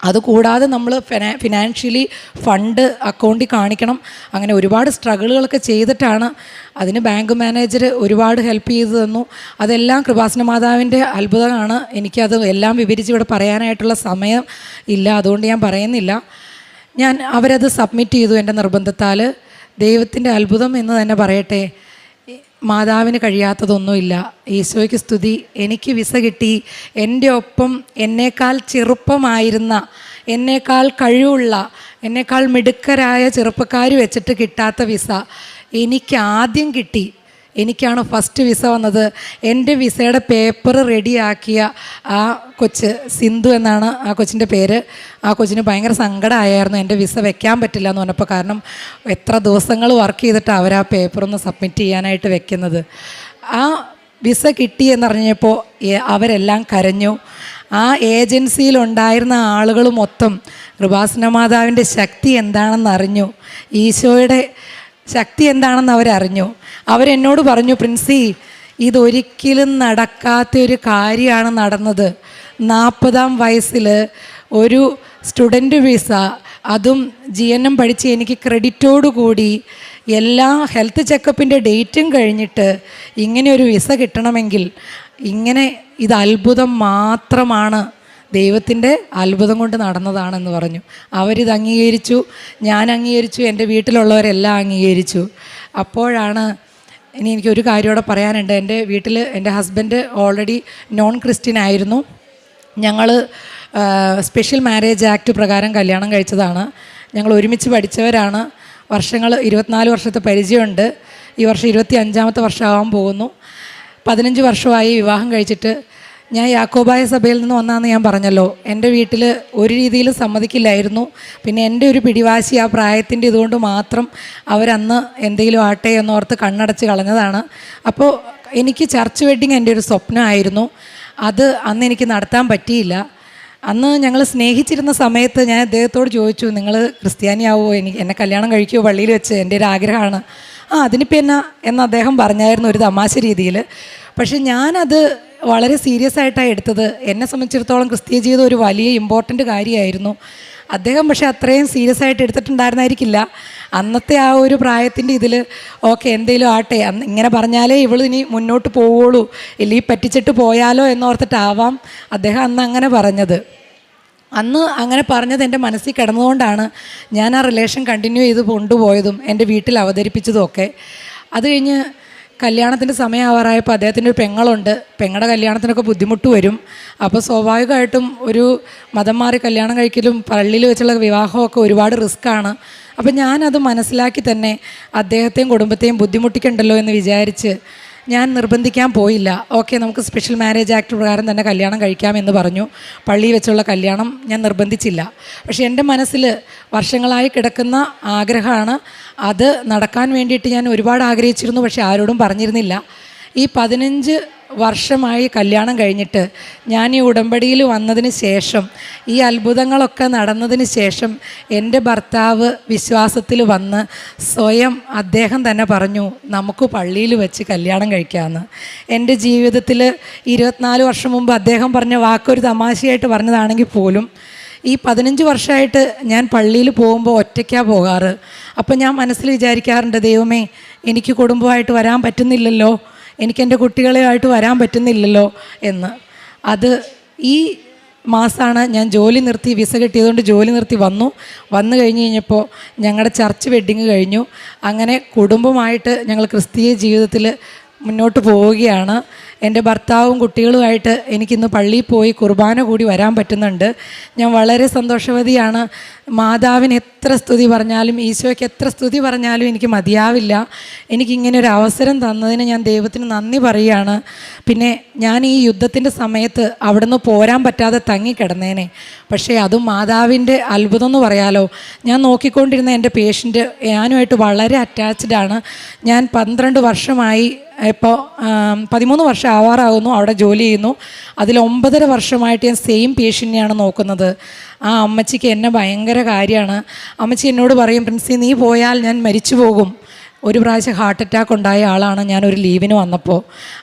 അതുകൂടാതെ നമ്മൾ ഫിനാൻഷ്യലി ഫണ്ട് അക്കൗണ്ടിൽ കാണിക്കണം. അങ്ങനെ ഒരുപാട് സ്ട്രഗിളുകളൊക്കെ ചെയ്തിട്ടാണ്. അതിന് ബാങ്ക് മാനേജർ ഒരുപാട് ഹെൽപ്പ് ചെയ്തു തന്നു. അതെല്ലാം കൃപാസന മാതാവിൻ്റെ അത്ഭുതമാണ്. എനിക്കത് എല്ലാം വിവരിച്ച് ഇവിടെ പറയാനായിട്ടുള്ള സമയം ഇല്ല, അതുകൊണ്ട് ഞാൻ പറയുന്നില്ല. അവരത് സബ്മിറ്റ് ചെയ്തു എൻ്റെ നിർബന്ധത്താൽ. ദൈവത്തിൻ്റെ അത്ഭുതം എന്ന് തന്നെ പറയട്ടെ. മാതാവിന് കഴിയാത്തതൊന്നുമില്ല. ഈശോയ്ക്ക് സ്തുതി. എനിക്ക് വിസ കിട്ടി. എൻ്റെ ഒപ്പം എന്നേക്കാൾ ചെറുപ്പമായിരുന്ന, എന്നേക്കാൾ കഴിവുള്ള, എന്നേക്കാൾ മിടുക്കരായ ചെറുപ്പക്കാർ വെച്ചിട്ട് കിട്ടാത്ത വിസ എനിക്ക് ആദ്യം കിട്ടി. എനിക്കാണ് ഫസ്റ്റ് വിസ വന്നത്. എൻ്റെ വിസയുടെ പേപ്പർ റെഡിയാക്കിയ ആ കൊച്ച്, സിന്ധു എന്നാണ് ആ കൊച്ചിൻ്റെ പേര്. ആ കൊച്ചിന് ഭയങ്കര സങ്കടമായിരുന്നു എൻ്റെ വിസ വെക്കാൻ പറ്റില്ല എന്ന് പറഞ്ഞപ്പോൾ. കാരണം എത്ര ദിവസങ്ങൾ വർക്ക് ചെയ്തിട്ട് അവർ ആ പേപ്പറൊന്ന് സബ്മിറ്റ് ചെയ്യാനായിട്ട് വെക്കുന്നത്. ആ വിസ കിട്ടി എന്നറിഞ്ഞപ്പോൾ അവരെല്ലാം കരഞ്ഞു. ആ ഏജൻസിയിലുണ്ടായിരുന്ന ആളുകൾ മൊത്തം കൃപാസന മാതാവിൻ്റെ ശക്തി എന്താണെന്ന് അറിഞ്ഞു, ഈശോയുടെ ശക്തി എന്താണെന്ന് അവരറിഞ്ഞു. അവരെന്നോട് പറഞ്ഞു, പ്രിൻസി, ഇതൊരിക്കലും നടക്കാത്തൊരു കാര്യമാണ് നടന്നത്. 40-ാം വയസ്സിൽ ഒരു സ്റ്റുഡൻറ്റ് വിസ അതും GNM പഠിച്ച് എനിക്ക് ക്രെഡിറ്റോടുകൂടി എല്ലാ ഹെൽത്ത് ചെക്കപ്പിൻ്റെ ഡേറ്റും കഴിഞ്ഞിട്ട് ഇങ്ങനെ ഒരു വിസ കിട്ടണമെങ്കിൽ ഇത് അത്ഭുതം മാത്രമാണ്, ദൈവത്തിൻ്റെ അത്ഭുതം കൊണ്ട് നടന്നതാണെന്ന് പറഞ്ഞു. അവരിത് അംഗീകരിച്ചു, ഞാൻ അംഗീകരിച്ചു, എൻ്റെ വീട്ടിലുള്ളവരെല്ലാം അംഗീകരിച്ചു. അപ്പോഴാണ് എനിക്കൊരു കാര്യം കൂടെ പറയാനുണ്ട്. എൻ്റെ വീട്ടിൽ എൻ്റെ ഹസ്ബൻഡ് ഓൾറെഡി നോൺ ക്രിസ്ത്യൻ ആയിരുന്നു. ഞങ്ങൾ സ്പെഷ്യൽ മാരേജ് ആക്ട് പ്രകാരം കല്യാണം കഴിച്ചതാണ്. ഞങ്ങൾ ഒരുമിച്ച് പഠിച്ചവരാണ്. 24 വർഷത്തെ പരിചയമുണ്ട്. ഈ വർഷം 25ാമത്തെ വർഷമാകാൻ പോകുന്നു. 15 വർഷമായി വിവാഹം കഴിച്ചിട്ട്. ഞാൻ യാക്കോബായ സഭയിൽ നിന്ന് വന്നാന്ന് ഞാൻ പറഞ്ഞല്ലോ. എൻ്റെ വീട്ടിൽ ഒരു രീതിയിലും സമ്മതിക്കില്ലായിരുന്നു. പിന്നെ എൻ്റെ ഒരു പിടിവാശി ആ പ്രായത്തിൻ്റെ ഇതുകൊണ്ട് മാത്രം അവരന്ന് എന്തെങ്കിലും ആട്ടെ എന്നോർത്ത് കണ്ണടച്ച് കളഞ്ഞതാണ്. അപ്പോൾ എനിക്ക് ചർച്ച് വെഡ്ഡിങ് എൻ്റെ ഒരു സ്വപ്നമായിരുന്നു. അത് അന്ന് എനിക്ക് നടത്താൻ പറ്റിയില്ല. അന്ന് ഞങ്ങൾ സ്നേഹിച്ചിരുന്ന സമയത്ത് ഞാൻ അദ്ദേഹത്തോട് ചോദിച്ചു, നിങ്ങൾ ക്രിസ്ത്യാനിയാവോ, എന്നെ കല്യാണം കഴിക്കുമോ പള്ളിയിൽ വെച്ച്, എൻ്റെ ഒരു ആഗ്രഹമാണ്. അതിനിപ്പോൾ എന്ന് അദ്ദേഹം പറഞ്ഞായിരുന്നു ഒരു തമാശ രീതിയിൽ. പക്ഷെ ഞാനത് വളരെ സീരിയസ് ആയിട്ടാണ് എടുത്തത്. എന്നെ സംബന്ധിച്ചിടത്തോളം ക്രിസ്തീയ ജീവിതം ഒരു വലിയ ഇമ്പോർട്ടൻ്റ് കാര്യമായിരുന്നു. അദ്ദേഹം പക്ഷേ അത്രയും സീരിയസ് ആയിട്ട് എടുത്തിട്ടുണ്ടായിരുന്നായിരിക്കില്ല. അന്നത്തെ ആ ഒരു പ്രായത്തിൻ്റെ ഇതിൽ ഓക്കെ എന്തെങ്കിലും ആട്ടെ, അന്ന് ഇങ്ങനെ പറഞ്ഞാലേ ഇനി മുന്നോട്ട് പോവുള്ളൂ, ഇല്ലെങ്കിൽ പറ്റിച്ചിട്ട് പോയാലോ എന്നോർത്തിട്ടാവാം അദ്ദേഹം അന്ന് അങ്ങനെ പറഞ്ഞത്. അന്ന് അങ്ങനെ പറഞ്ഞത് എൻ്റെ മനസ്സിൽ കിടന്നുകൊണ്ടാണ് ഞാൻ ആ റിലേഷൻ കണ്ടിന്യൂ ചെയ്ത് കൊണ്ടുപോയതും എൻ്റെ വീട്ടിൽ അവതരിപ്പിച്ചതും ഒക്കെ. അത് കഴിഞ്ഞ് കല്യാണത്തിൻ്റെ സമയമാവാറായപ്പോൾ അദ്ദേഹത്തിൻ്റെ ഒരു പെങ്ങളുണ്ട്. പെങ്ങളുടെ കല്യാണത്തിനൊക്കെ ബുദ്ധിമുട്ട് വരും. അപ്പോൾ സ്വാഭാവികമായിട്ടും ഒരു മതം മാറി കല്യാണം കഴിക്കലും പള്ളിയിൽ വെച്ചുള്ള വിവാഹമൊക്കെ ഒരുപാട് റിസ്ക്കാണ്. അപ്പോൾ ഞാനത് മനസ്സിലാക്കി തന്നെ അദ്ദേഹത്തെയും കുടുംബത്തെയും ബുദ്ധിമുട്ടിക്കണ്ടല്ലോ എന്ന് വിചാരിച്ച് ഞാൻ നിർബന്ധിക്കാൻ പോയില്ല. ഓക്കെ, നമുക്ക് സ്പെഷ്യൽ മാരേജ് ആക്ട് പ്രകാരം തന്നെ കല്യാണം കഴിക്കാമെന്ന് പറഞ്ഞു. പള്ളിയിൽ വെച്ചുള്ള കല്യാണം ഞാൻ നിർബന്ധിച്ചില്ല. പക്ഷേ എൻ്റെ മനസ്സിൽ വർഷങ്ങളായി കിടക്കുന്ന ആഗ്രഹമാണ്. അത് നടക്കാൻ വേണ്ടിയിട്ട് ഞാൻ ഒരുപാട് ആഗ്രഹിച്ചിരുന്നു, പക്ഷേ ആരോടും പറഞ്ഞിരുന്നില്ല. ഈ 15 വർഷമായി കല്യാണം കഴിഞ്ഞിട്ട് ഞാൻ ഈ ഉടമ്പടിയിൽ വന്നതിന് ശേഷം, ഈ അത്ഭുതങ്ങളൊക്കെ നടന്നതിന് ശേഷം എൻ്റെ ഭർത്താവ് വിശ്വാസത്തിൽ വന്ന് സ്വയം അദ്ദേഹം തന്നെ പറഞ്ഞു, നമുക്ക് പള്ളിയിൽ വെച്ച് കല്യാണം കഴിക്കാമെന്ന്. എൻ്റെ ജീവിതത്തിൽ 24 വർഷം മുമ്പ് അദ്ദേഹം പറഞ്ഞ വാക്കൊരു തമാശയായിട്ട് പറഞ്ഞതാണെങ്കിൽ പോലും ഈ 15 വർഷമായിട്ട് ഞാൻ പള്ളിയിൽ പോകുമ്പോൾ ഒറ്റയ്ക്കാണ് പോകാറ്. അപ്പോൾ ഞാൻ മനസ്സിൽ വിചാരിക്കാറുണ്ട്, ദൈവമേ എനിക്ക് കുടുംബമായിട്ട് വരാൻ പറ്റുന്നില്ലല്ലോ, എനിക്ക് എൻ്റെ കുട്ടികളെയായിട്ട് വരാൻ പറ്റുന്നില്ലല്ലോ എന്ന്. അത് ഈ മാസമാണ് ഞാൻ ജോലി നിർത്തി, വിസ കിട്ടിയതുകൊണ്ട് ജോലി നിർത്തി വന്നു കഴിഞ്ഞപ്പോൾ ഞങ്ങളുടെ ചർച്ച് വെഡ്ഡിങ് കഴിഞ്ഞു. അങ്ങനെ കുടുംബമായിട്ട് ഞങ്ങൾ ക്രിസ്തീയ ജീവിതത്തിൽ മുന്നോട്ട് പോവുകയാണ്. എൻ്റെ ഭർത്താവും കുട്ടികളുമായിട്ട് എനിക്കിന്ന് പള്ളിയിൽ പോയി കുർബാന കൂടി വരാൻ പറ്റുന്നുണ്ട്. ഞാൻ വളരെ സന്തോഷവതിയാണ്. മാതാവിന് എത്ര സ്തുതി പറഞ്ഞാലും ഈശോയ്ക്ക് എത്ര സ്തുതി പറഞ്ഞാലും എനിക്ക് മതിയാവില്ല. എനിക്കിങ്ങനെ ഒരു അവസരം തന്നതിന് ഞാൻ ദൈവത്തിന് നന്ദി പറയുകയാണ്. പിന്നെ ഞാൻ ഈ യുദ്ധത്തിൻ്റെ സമയത്ത് അവിടെ നിന്ന് പോരാൻ പറ്റാതെ തങ്ങിക്കിടന്നേനെ. പക്ഷേ അതും മാതാവിൻ്റെ അത്ഭുതം എന്ന് പറയാലോ. ഞാൻ നോക്കിക്കൊണ്ടിരുന്ന എൻ്റെ പേഷ്യൻ്റ് ഞാനുമായിട്ട് വളരെ അറ്റാച്ച്ഡാണ്. ഞാൻ 12 വർഷമായി, ഇപ്പോൾ 13 വർഷം ആവാറാകുന്നു അവിടെ ജോലി ചെയ്യുന്നു. അതിൽ 9.5 വർഷമായിട്ട് ഞാൻ സെയിം പേഷ്യൻ്റിനെയാണ് നോക്കുന്നത്. ആ അമ്മച്ചിക്ക് എന്നെ ഭയങ്കര കാര്യമാണ്. അമ്മച്ചി എന്നോട് പറയും, പ്രിൻസി നീ പോയാൽ ഞാൻ മരിച്ചു പോകും. ഒരു പ്രാവശ്യം ഹാർട്ട് അറ്റാക്ക് ഉണ്ടായ ആളാണ് ഞാനൊരു ലീവിന് വന്നപ്പോൾ.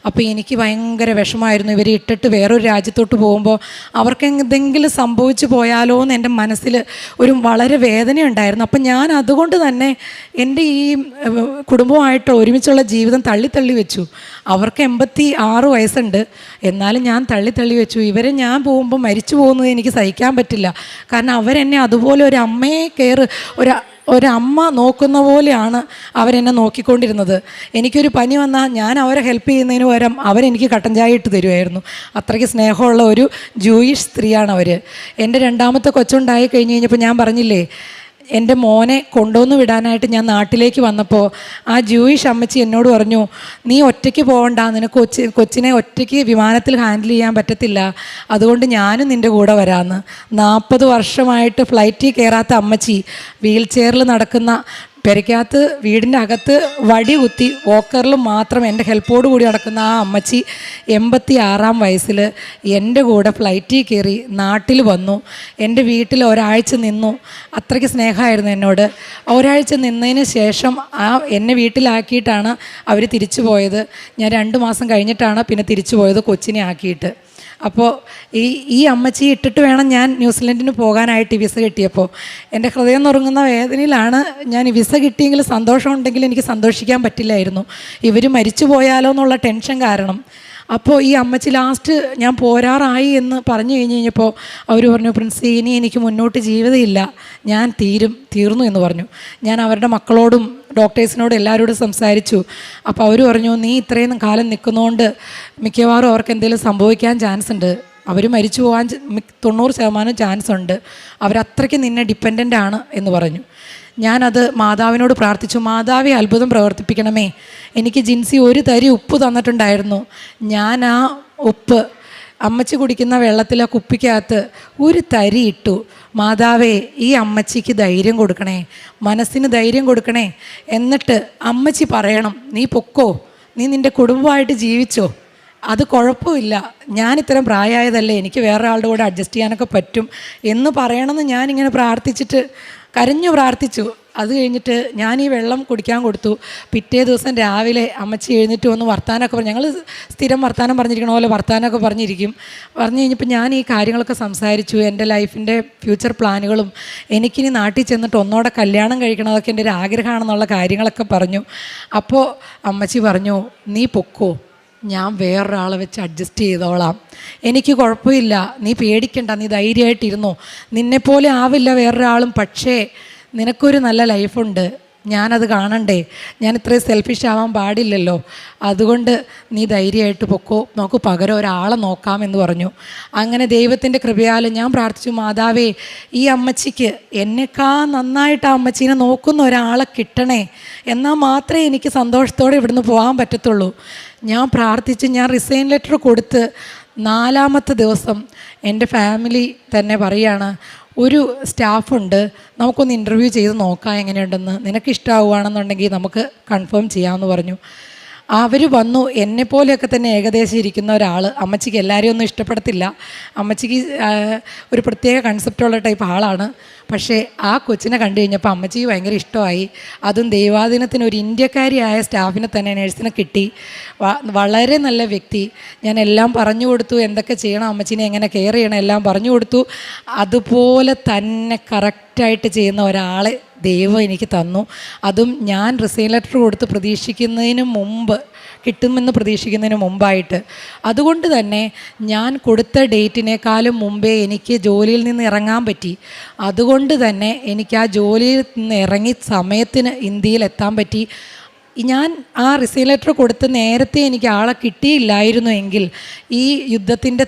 അപ്പോൾ എനിക്ക് ഭയങ്കര വിഷമമായിരുന്നു. ഇവർ ഇട്ടിട്ട് വേറൊരു രാജ്യത്തോട്ട് പോകുമ്പോൾ അവർക്ക് എന്തെങ്കിലും സംഭവിച്ചു പോയാലോ എന്ന് എൻ്റെ മനസ്സിൽ ഒരു വളരെ വേദനയുണ്ടായിരുന്നു. അപ്പം ഞാൻ അതുകൊണ്ട് തന്നെ എൻ്റെ ഈ കുടുംബമായിട്ട് ഒരുമിച്ചുള്ള ജീവിതം തള്ളി വെച്ചു. അവർക്ക് 86 വയസ്സുണ്ട്, എന്നാലും ഞാൻ തള്ളി വെച്ചു. ഇവരെ ഞാൻ പോകുമ്പോൾ മരിച്ചു പോകുന്നത് എനിക്ക് സഹിക്കാൻ പറ്റില്ല. കാരണം അവരെന്നെ അതുപോലെ ഒരു അമ്മയെ ഒരമ്മ നോക്കുന്ന പോലെയാണ് അവരെന്നെ നോക്കിക്കൊണ്ടിരുന്നത്. എനിക്കൊരു പനി വന്നാൽ ഞാൻ അവരെ ഹെൽപ്പ് ചെയ്യുന്നതിന് പകരം അവരെനിക്ക് കട്ടൻ ചായ ഇട്ട് തരുമായിരുന്നു. അത്രയ്ക്ക് സ്നേഹമുള്ള ഒരു ജൂയിഷ് സ്ത്രീയാണ് അവർ. എൻ്റെ 2ാമത്തെ കൊച്ചുണ്ടായി കഴിഞ്ഞപ്പോൾ ഞാൻ പറഞ്ഞില്ലേ, എൻ്റെ മോനെ കൊണ്ടുവന്ന് വിടാനായിട്ട് ഞാൻ നാട്ടിലേക്ക് വന്നപ്പോൾ ആ ജൂയിഷ് അമ്മച്ചി എന്നോട് പറഞ്ഞു, നീ ഒറ്റയ്ക്ക് പോകണ്ട, നിനക്ക് കൊച്ചിനെ ഒറ്റയ്ക്ക് വിമാനത്തിൽ ഹാൻഡിൽ ചെയ്യാൻ പറ്റത്തില്ല, അതുകൊണ്ട് ഞാനും നിൻ്റെ കൂടെ വരാമെന്ന്. 40 വർഷമായിട്ട് ഫ്ലൈറ്റിൽ കയറാത്ത അമ്മച്ചി വീൽ ചെയറിൽ നടക്കുന്ന പെരയ്ക്കകത്ത് വീടിൻ്റെ അകത്ത് വടി കുത്തി വോക്കറിൽ മാത്രം എൻ്റെ ഹെൽപ്പോട് കൂടി നടക്കുന്ന ആ അമ്മച്ചി 86-ാം വയസ്സിൽ എൻ്റെ കൂടെ ഫ്ലൈറ്റിൽ കയറി നാട്ടിൽ വന്നു. എൻ്റെ വീട്ടിൽ ഒരാഴ്ച നിന്നു. അത്രയ്ക്ക് സ്നേഹമായിരുന്നു എന്നോട്. ഒരാഴ്ച നിന്നതിന് ശേഷം എന്നെ വീട്ടിലാക്കിയിട്ടാണ് അവർ തിരിച്ചു പോയത്. ഞാൻ 2 മാസം കഴിഞ്ഞിട്ടാണ് പിന്നെ തിരിച്ചു പോയത് കൊച്ചിനെ ആക്കിയിട്ട്. അപ്പോൾ ഈ അമ്മച്ചി ഇട്ടിട്ട് വേണം ഞാൻ ന്യൂസിലൻഡിന് പോകാനായിട്ട് വിസ കിട്ടിയപ്പോൾ. എൻ്റെ ഹൃദയം നുറുങ്ങുന്ന വേദനയിലാണ്. ഞാൻ വിസ കിട്ടിയെങ്കിൽ സന്തോഷമുണ്ടെങ്കിൽ എനിക്ക് സന്തോഷിക്കാൻ പറ്റില്ലായിരുന്നു. ഇവർ മരിച്ചു പോയാലോ എന്നുള്ള ടെൻഷൻ കാരണം. അപ്പോൾ ഈ അമ്മച്ചി ലാസ്റ്റ് ഞാൻ പോരാറായി എന്ന് പറഞ്ഞു കഴിഞ്ഞപ്പോൾ അവർ പറഞ്ഞു, പ്രിൻസി ഇനി എനിക്ക് മുന്നോട്ട് ജീവിതമില്ല, ഞാൻ തീർന്നു എന്ന് പറഞ്ഞു. ഞാൻ അവരുടെ മക്കളോടും ഡോക്ടേഴ്സിനോടും എല്ലാവരോടും സംസാരിച്ചു. അപ്പോൾ അവർ പറഞ്ഞു, നീ ഇത്രയും കാലം നിൽക്കുന്നതുകൊണ്ട് മിക്കവാറും അവർക്ക് എന്തെങ്കിലും സംഭവിക്കാൻ ചാൻസ് ഉണ്ട്, അവർ മരിച്ചു പോകാൻ 90% ചാൻസ് ഉണ്ട്, അവരത്രയ്ക്ക് നിന്നെ ഡിപ്പെൻഡൻ്റ് ആണ് എന്ന് പറഞ്ഞു. ഞാനത് മാതാവിനോട് പ്രാർത്ഥിച്ചു, മാതാവെ അത്ഭുതം പ്രവർത്തിപ്പിക്കണമേ. എനിക്ക് ജിൻസി 1 തരി ഉപ്പ് തന്നിട്ടുണ്ടായിരുന്നു. ഞാൻ ആ ഉപ്പ് അമ്മച്ചി കുടിക്കുന്ന വെള്ളത്തിൽ ആ കുപ്പിക്കകത്ത് 1 തരി ഇട്ടു. മാതാവേ ഈ അമ്മച്ചിക്ക് ധൈര്യം കൊടുക്കണേ, മനസ്സിന് ധൈര്യം കൊടുക്കണേ. എന്നിട്ട് അമ്മച്ചി പറയണം, നീ പൊക്കോ, നീ നിൻ്റെ കുടുംബമായിട്ട് ജീവിച്ചോ, അത് കുഴപ്പമില്ല, ഞാൻ ഇത്രയും പ്രായമായതല്ലേ, എനിക്ക് വേറെ ആളുടെ കൂടെ അഡ്ജസ്റ്റ് ചെയ്യാനൊക്കെ പറ്റും എന്ന് പറയണമെന്ന് ഞാനിങ്ങനെ പ്രാർത്ഥിച്ചിട്ട് കരഞ്ഞു പ്രാർത്ഥിച്ചു. അത് കഴിഞ്ഞിട്ട് ഞാൻ ഈ വെള്ളം കുടിക്കാൻ കൊടുത്തു. പിറ്റേ ദിവസം രാവിലെ അമ്മച്ചി എഴുന്നേറ്റ് വന്ന് വർത്താനമൊക്കെ പറഞ്ഞു. ഞങ്ങൾ സ്ഥിരം വർത്താനം പറഞ്ഞിരിക്കണ പോലെ വർത്താനമൊക്കെ പറഞ്ഞു കഴിഞ്ഞപ്പോൾ ഞാൻ ഈ കാര്യങ്ങളൊക്കെ സംസാരിച്ചു. എൻ്റെ ലൈഫിൻ്റെ ഫ്യൂച്ചർ പ്ലാനുകളും എനിക്കിനി നാട്ടിൽ ചെന്നിട്ട് ഒന്നോടെ കല്യാണം കഴിക്കണതൊക്കെ എൻ്റെ ഒരു ആഗ്രഹമാണെന്നുള്ള കാര്യങ്ങളൊക്കെ പറഞ്ഞു. അപ്പോൾ അമ്മച്ചി പറഞ്ഞു, നീ പൊക്കോ, ഞാൻ വേറൊരാളെ വെച്ച് അഡ്ജസ്റ്റ് ചെയ്തോളാം, എനിക്ക് കുഴപ്പമില്ല, നീ പേടിക്കണ്ട, നീ ധൈര്യമായിട്ടിരുന്നോ, നിന്നെപ്പോലെ ആവില്ല വേറൊരാളും, പക്ഷേ നിനക്കൊരു നല്ല ലൈഫുണ്ട്, ഞാനത് കാണണ്ടേ, ഞാൻ ഇത്രയും സെൽഫിഷ് ആവാൻ പാടില്ലല്ലോ, അതുകൊണ്ട് നീ ധൈര്യമായിട്ട് പൊക്കോ, നമുക്ക് പകരം ഒരാളെ നോക്കാമെന്ന് പറഞ്ഞു. അങ്ങനെ ദൈവത്തിൻ്റെ കൃപയാൽ ഞാൻ പ്രാർത്ഥിച്ചു, മാതാവേ ഈ അമ്മച്ചിക്ക് എന്നെക്കാ നന്നായിട്ട് ആ അമ്മച്ചീനെ നോക്കുന്ന ഒരാളെ കിട്ടണേ, എന്നാൽ മാത്രമേ എനിക്ക് സന്തോഷത്തോടെ ഇവിടുന്ന് പോകാൻ പറ്റത്തുള്ളൂ. ഞാൻ പ്രാർത്ഥിച്ച് ഞാൻ റിസൈൻ ലെറ്റർ കൊടുത്ത് 4ാമത്തെ ദിവസം എൻ്റെ ഫാമിലി തന്നെ പറയാണ്, ഒരു സ്റ്റാഫുണ്ട്, നമുക്കൊന്ന് ഇൻ്റർവ്യൂ ചെയ്ത് നോക്കാം എങ്ങനെയുണ്ടെന്ന്, നിനക്ക് ഇഷ്ടമാവുകയാണെന്നുണ്ടെങ്കിൽ നമുക്ക് കൺഫേം ചെയ്യാമെന്ന് പറഞ്ഞു. അവർ വന്നു. എന്നെപ്പോലെയൊക്കെ തന്നെ ഏകദേശം ഇരിക്കുന്ന ഒരാൾ. അമ്മച്ചിക്ക് എല്ലാവരെയും ഒന്നും ഇഷ്ടപ്പെടത്തില്ല, അമ്മച്ചിക്ക് ഒരു പ്രത്യേക കൺസെപ്റ്റുള്ള ടൈപ്പ് ആളാണ്. പക്ഷേ ആ കൊച്ചിനെ കണ്ടു കഴിഞ്ഞപ്പോൾ അമ്മച്ചിക്ക് ഭയങ്കര ഇഷ്ടമായി. അതും ദൈവാദിനത്തിന് ഒരു ഇന്ത്യക്കാരിയായ സ്റ്റാഫിനെ തന്നെ, നേഴ്സിനെ കിട്ടി. വളരെ നല്ല വ്യക്തി. ഞാൻ എല്ലാം പറഞ്ഞു കൊടുത്തു, എന്തൊക്കെ ചെയ്യണം, അമ്മച്ചിനെ എങ്ങനെ കെയർ ചെയ്യണം എല്ലാം പറഞ്ഞു കൊടുത്തു. അതുപോലെ തന്നെ കറക്റ്റായിട്ട് ചെയ്യുന്ന ഒരാളെ ദൈവം എനിക്ക് തന്നു. അതും ഞാൻ റിസൈൻ ലെറ്റർ കൊടുത്ത് കിട്ടുമെന്ന് പ്രതീക്ഷിക്കുന്നതിന് മുമ്പായിട്ട്. അതുകൊണ്ട് തന്നെ ഞാൻ കൊടുത്ത ഡേറ്റിനേക്കാളും മുമ്പേ എനിക്ക് ജോലിയിൽ നിന്ന് ഇറങ്ങാൻ പറ്റി. അതുകൊണ്ട് തന്നെ എനിക്ക് ആ ജോലിയിൽ നിന്ന് ഇറങ്ങി സമയത്തിന് ഇന്ത്യയിൽ എത്താൻ പറ്റി. ഞാൻ ആ റിസൈൻ ലെറ്റർ കൊടുത്ത് നേരത്തെ എനിക്ക് ആളെ കിട്ടിയില്ലായിരുന്നു എങ്കിൽ ഈ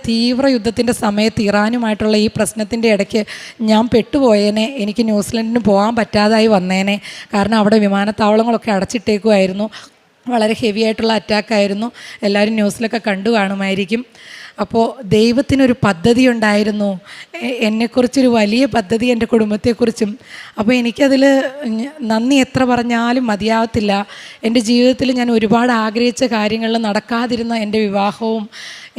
തീവ്ര യുദ്ധത്തിൻ്റെ സമയത്ത് ഇറാനുമായിട്ടുള്ള ഈ പ്രശ്നത്തിൻ്റെ ഇടയ്ക്ക് ഞാൻ പെട്ടുപോയേനെ, എനിക്ക് ന്യൂസിലൻഡിന് പോകാൻ പറ്റാതായി വന്നേനെ. കാരണം അവിടെ വിമാനത്താവളങ്ങളൊക്കെ അടച്ചിട്ടേക്കുമായിരുന്നു. വളരെ ഹെവി ആയിട്ടുള്ള അറ്റാക്കായിരുന്നു. എല്ലാവരും ന്യൂസിലൊക്കെ കണ്ടു കാണുമായിരിക്കും. അപ്പോൾ ദൈവത്തിനൊരു പദ്ധതി ഉണ്ടായിരുന്നു, എന്നെക്കുറിച്ചൊരു വലിയ പദ്ധതി എൻ്റെ കുടുംബത്തെക്കുറിച്ചും. അപ്പോൾ എനിക്കതിൽ നന്ദി എത്ര പറഞ്ഞാലും മതിയാവത്തില്ല. എൻ്റെ ജീവിതത്തിൽ ഞാൻ ഒരുപാട് ആഗ്രഹിച്ച കാര്യങ്ങളിൽ നടക്കാതിരുന്ന എൻ്റെ വിവാഹവും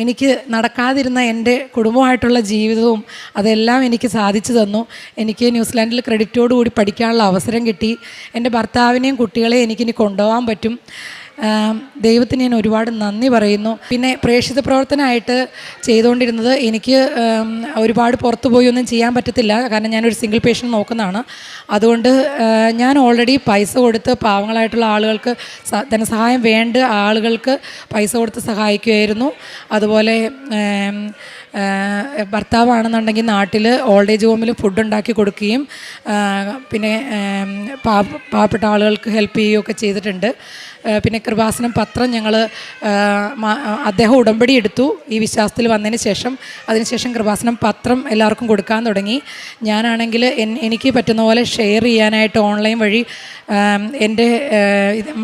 എനിക്ക് നടക്കാതിരുന്ന എൻ്റെ കുടുംബമായിട്ടുള്ള ജീവിതവും അതെല്ലാം എനിക്ക് സാധിച്ചു തന്നു. എനിക്ക് ന്യൂസിലാൻഡിൽ ക്രെഡിറ്റോടുകൂടി പഠിക്കാനുള്ള അവസരം കിട്ടി. എൻ്റെ ഭർത്താവിനെയും കുട്ടികളെയും എനിക്കിനി കൊണ്ടുപോകാൻ പറ്റും. ദൈവത്തിന് ഞാൻ ഒരുപാട് നന്ദി പറയുന്നു. പിന്നെ പ്രേക്ഷിത പ്രവർത്തനമായിട്ട് ചെയ്തുകൊണ്ടിരുന്നത് എനിക്ക് ഒരുപാട് പുറത്തു പോയി ഒന്നും ചെയ്യാൻ പറ്റത്തില്ല. കാരണം ഞാനൊരു സിംഗിൾ പേഷ്യൻ്റ് നോക്കുന്നതാണ്. അതുകൊണ്ട് ഞാൻ ഓൾറെഡി പൈസ കൊടുത്ത് പാവങ്ങളായിട്ടുള്ള ആളുകൾക്ക്, ധനസഹായം വേണ്ട ആളുകൾക്ക് പൈസ കൊടുത്ത് സഹായിക്കുമായിരുന്നു. അതുപോലെ ഭർത്താവാണെന്നുണ്ടെങ്കിൽ നാട്ടിൽ ഓൾഡ് ഏജ് ഹോമിൽ ഫുഡ് ഉണ്ടാക്കി കൊടുക്കുകയും പിന്നെ പാവപ്പെട്ട ആളുകൾക്ക് ഹെൽപ്പ് ചെയ്യുകയൊക്കെ ചെയ്തിട്ടുണ്ട്. പിന്നെ കൃപാസനം പത്രം ഞങ്ങൾ അദ്ദേഹം ഉടമ്പടി എടുത്തു ഈ വിശ്വാസത്തിൽ വന്നതിന് ശേഷം. അതിനുശേഷം കൃപാസനം പത്രം എല്ലാവർക്കും കൊടുക്കാൻ തുടങ്ങി. ഞാനാണെങ്കിൽ എനിക്ക് പറ്റുന്ന പോലെ ഷെയർ ചെയ്യാനായിട്ട് ഓൺലൈൻ വഴി എൻ്റെ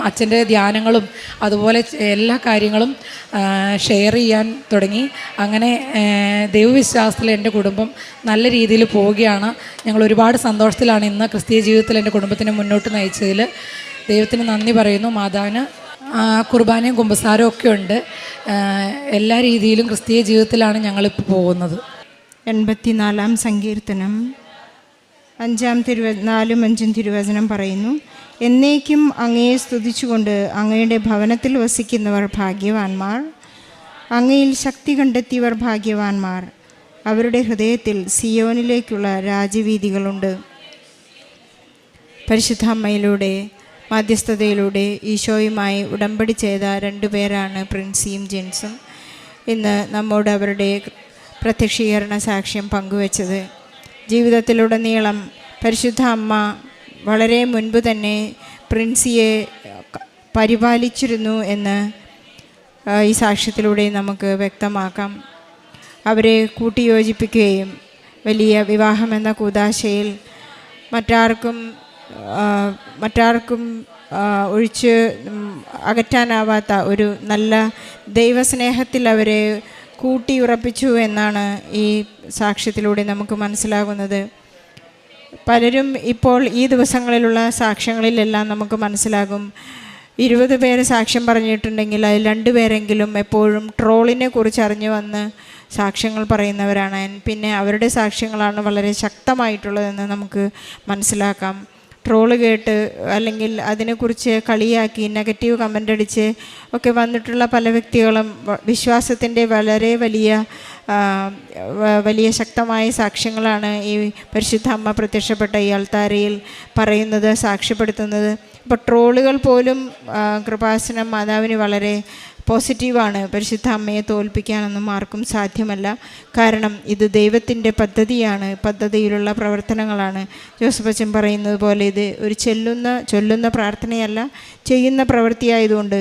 അച്ഛൻ്റെ ധ്യാനങ്ങളും അതുപോലെ എല്ലാ കാര്യങ്ങളും ഷെയർ ചെയ്യാൻ തുടങ്ങി. അങ്ങനെ ദൈവവിശ്വാസത്തിൽ എൻ്റെ കുടുംബം നല്ല രീതിയിൽ പോവുകയാണ്. ഞങ്ങൾ ഒരുപാട് സന്തോഷത്തിലാണ് ഇന്ന് ക്രിസ്തീയ ജീവിതത്തിൽ എൻ്റെ കുടുംബത്തിനെ മുന്നോട്ട് നയിച്ചതിൽ. ദൈവത്തിന് നന്ദി പറയുന്നു. മാതാവിന് കുർബാനയും കുമ്പസാരവും ഒക്കെ ഉണ്ട്. എല്ലാ രീതിയിലും ക്രിസ്തീയ ജീവിതത്തിലാണ് ഞങ്ങളിപ്പോൾ പോകുന്നത്. 84-ാം സങ്കീർത്തനം 4-5 തിരുവചനം പറയുന്നു: എന്നേക്കും അങ്ങയെ സ്തുതിച്ചുകൊണ്ട് അങ്ങയുടെ ഭവനത്തിൽ വസിക്കുന്നവർ ഭാഗ്യവാന്മാർ. അങ്ങയിൽ ശക്തി കണ്ടെത്തിയവർ ഭാഗ്യവാന്മാർ. അവരുടെ ഹൃദയത്തിൽ സിയോനിലേക്കുള്ള രാജവീഥികളുണ്ട്. പരിശുദ്ധ അമ്മയിലൂടെ മാധ്യസ്ഥതയിലൂടെ ഈശോയുമായി ഉടമ്പടി ചെയ്ത 2 പേരാണ് പ്രിൻസിയും ജെൻസും. ഇന്ന് നമ്മോട് അവരുടെ പ്രത്യക്ഷീകരണ സാക്ഷ്യം പങ്കുവച്ചത്. ജീവിതത്തിലുടനീളം പരിശുദ്ധ അമ്മ വളരെ മുൻപ് തന്നെ പ്രിൻസിയെ പരിപാലിച്ചിരുന്നു എന്ന് ഈ സാക്ഷ്യത്തിലൂടെ നമുക്ക് വ്യക്തമാക്കാം. അവരെ കൂട്ടിയോജിപ്പിക്കുകയും വലിയ വിവാഹമെന്ന കൂദാശയിൽ മറ്റാർക്കും ഒഴിച്ച് അകറ്റാനാവാത്ത ഒരു നല്ല ദൈവസ്നേഹത്തിൽ അവരെ കൂട്ടിയുറപ്പിച്ചു എന്നാണ് ഈ സാക്ഷ്യത്തിലൂടെ നമുക്ക് മനസ്സിലാകുന്നത്. പലരും ഇപ്പോൾ ഈ ദിവസങ്ങളിലുള്ള സാക്ഷ്യങ്ങളിലെല്ലാം നമുക്ക് മനസ്സിലാകും, 20 പേര് സാക്ഷ്യം പറഞ്ഞിട്ടുണ്ടെങ്കിൽ അതിൽ 2 പേരെങ്കിലും എപ്പോഴും ട്രോളിനെ കുറിച്ച് അറിഞ്ഞു വന്ന് സാക്ഷ്യങ്ങൾ പറയുന്നവരാണ്. പിന്നെ അവരുടെ സാക്ഷ്യങ്ങളാണ് വളരെ ശക്തമായിട്ടുള്ളതെന്ന് നമുക്ക് മനസ്സിലാക്കാം. ട്രോള് കേട്ട് അല്ലെങ്കിൽ അതിനെക്കുറിച്ച് കളിയാക്കി നെഗറ്റീവ് കമൻ്റ് അടിച്ച് ഒക്കെ വന്നിട്ടുള്ള പല വ്യക്തികളും വിശ്വാസത്തിൻ്റെ വളരെ വലിയ ശക്തമായ സാക്ഷ്യങ്ങളാണ് ഈ പരിശുദ്ധ അമ്മ പ്രത്യക്ഷപ്പെട്ട ഈ അൾത്താരയിൽ പറയുന്നത്, സാക്ഷ്യപ്പെടുത്തുന്നത്. അപ്പോൾ ട്രോളുകൾ പോലും കൃപാസനം മാതാവിന് വളരെ പോസിറ്റീവാണ്. പരിശുദ്ധ അമ്മയെ തോൽപ്പിക്കാനൊന്നും ആർക്കും സാധ്യമല്ല. കാരണം ഇത് ദൈവത്തിൻ്റെ പദ്ധതിയാണ്, പദ്ധതിയിലുള്ള പ്രവർത്തനങ്ങളാണ്. ജോസഫ് അച്ഛൻ പറയുന്നത് പോലെ ഇത് ഒരു ചൊല്ലുന്ന പ്രാർത്ഥനയല്ല, ചെയ്യുന്ന പ്രവൃത്തിയായതുകൊണ്ട്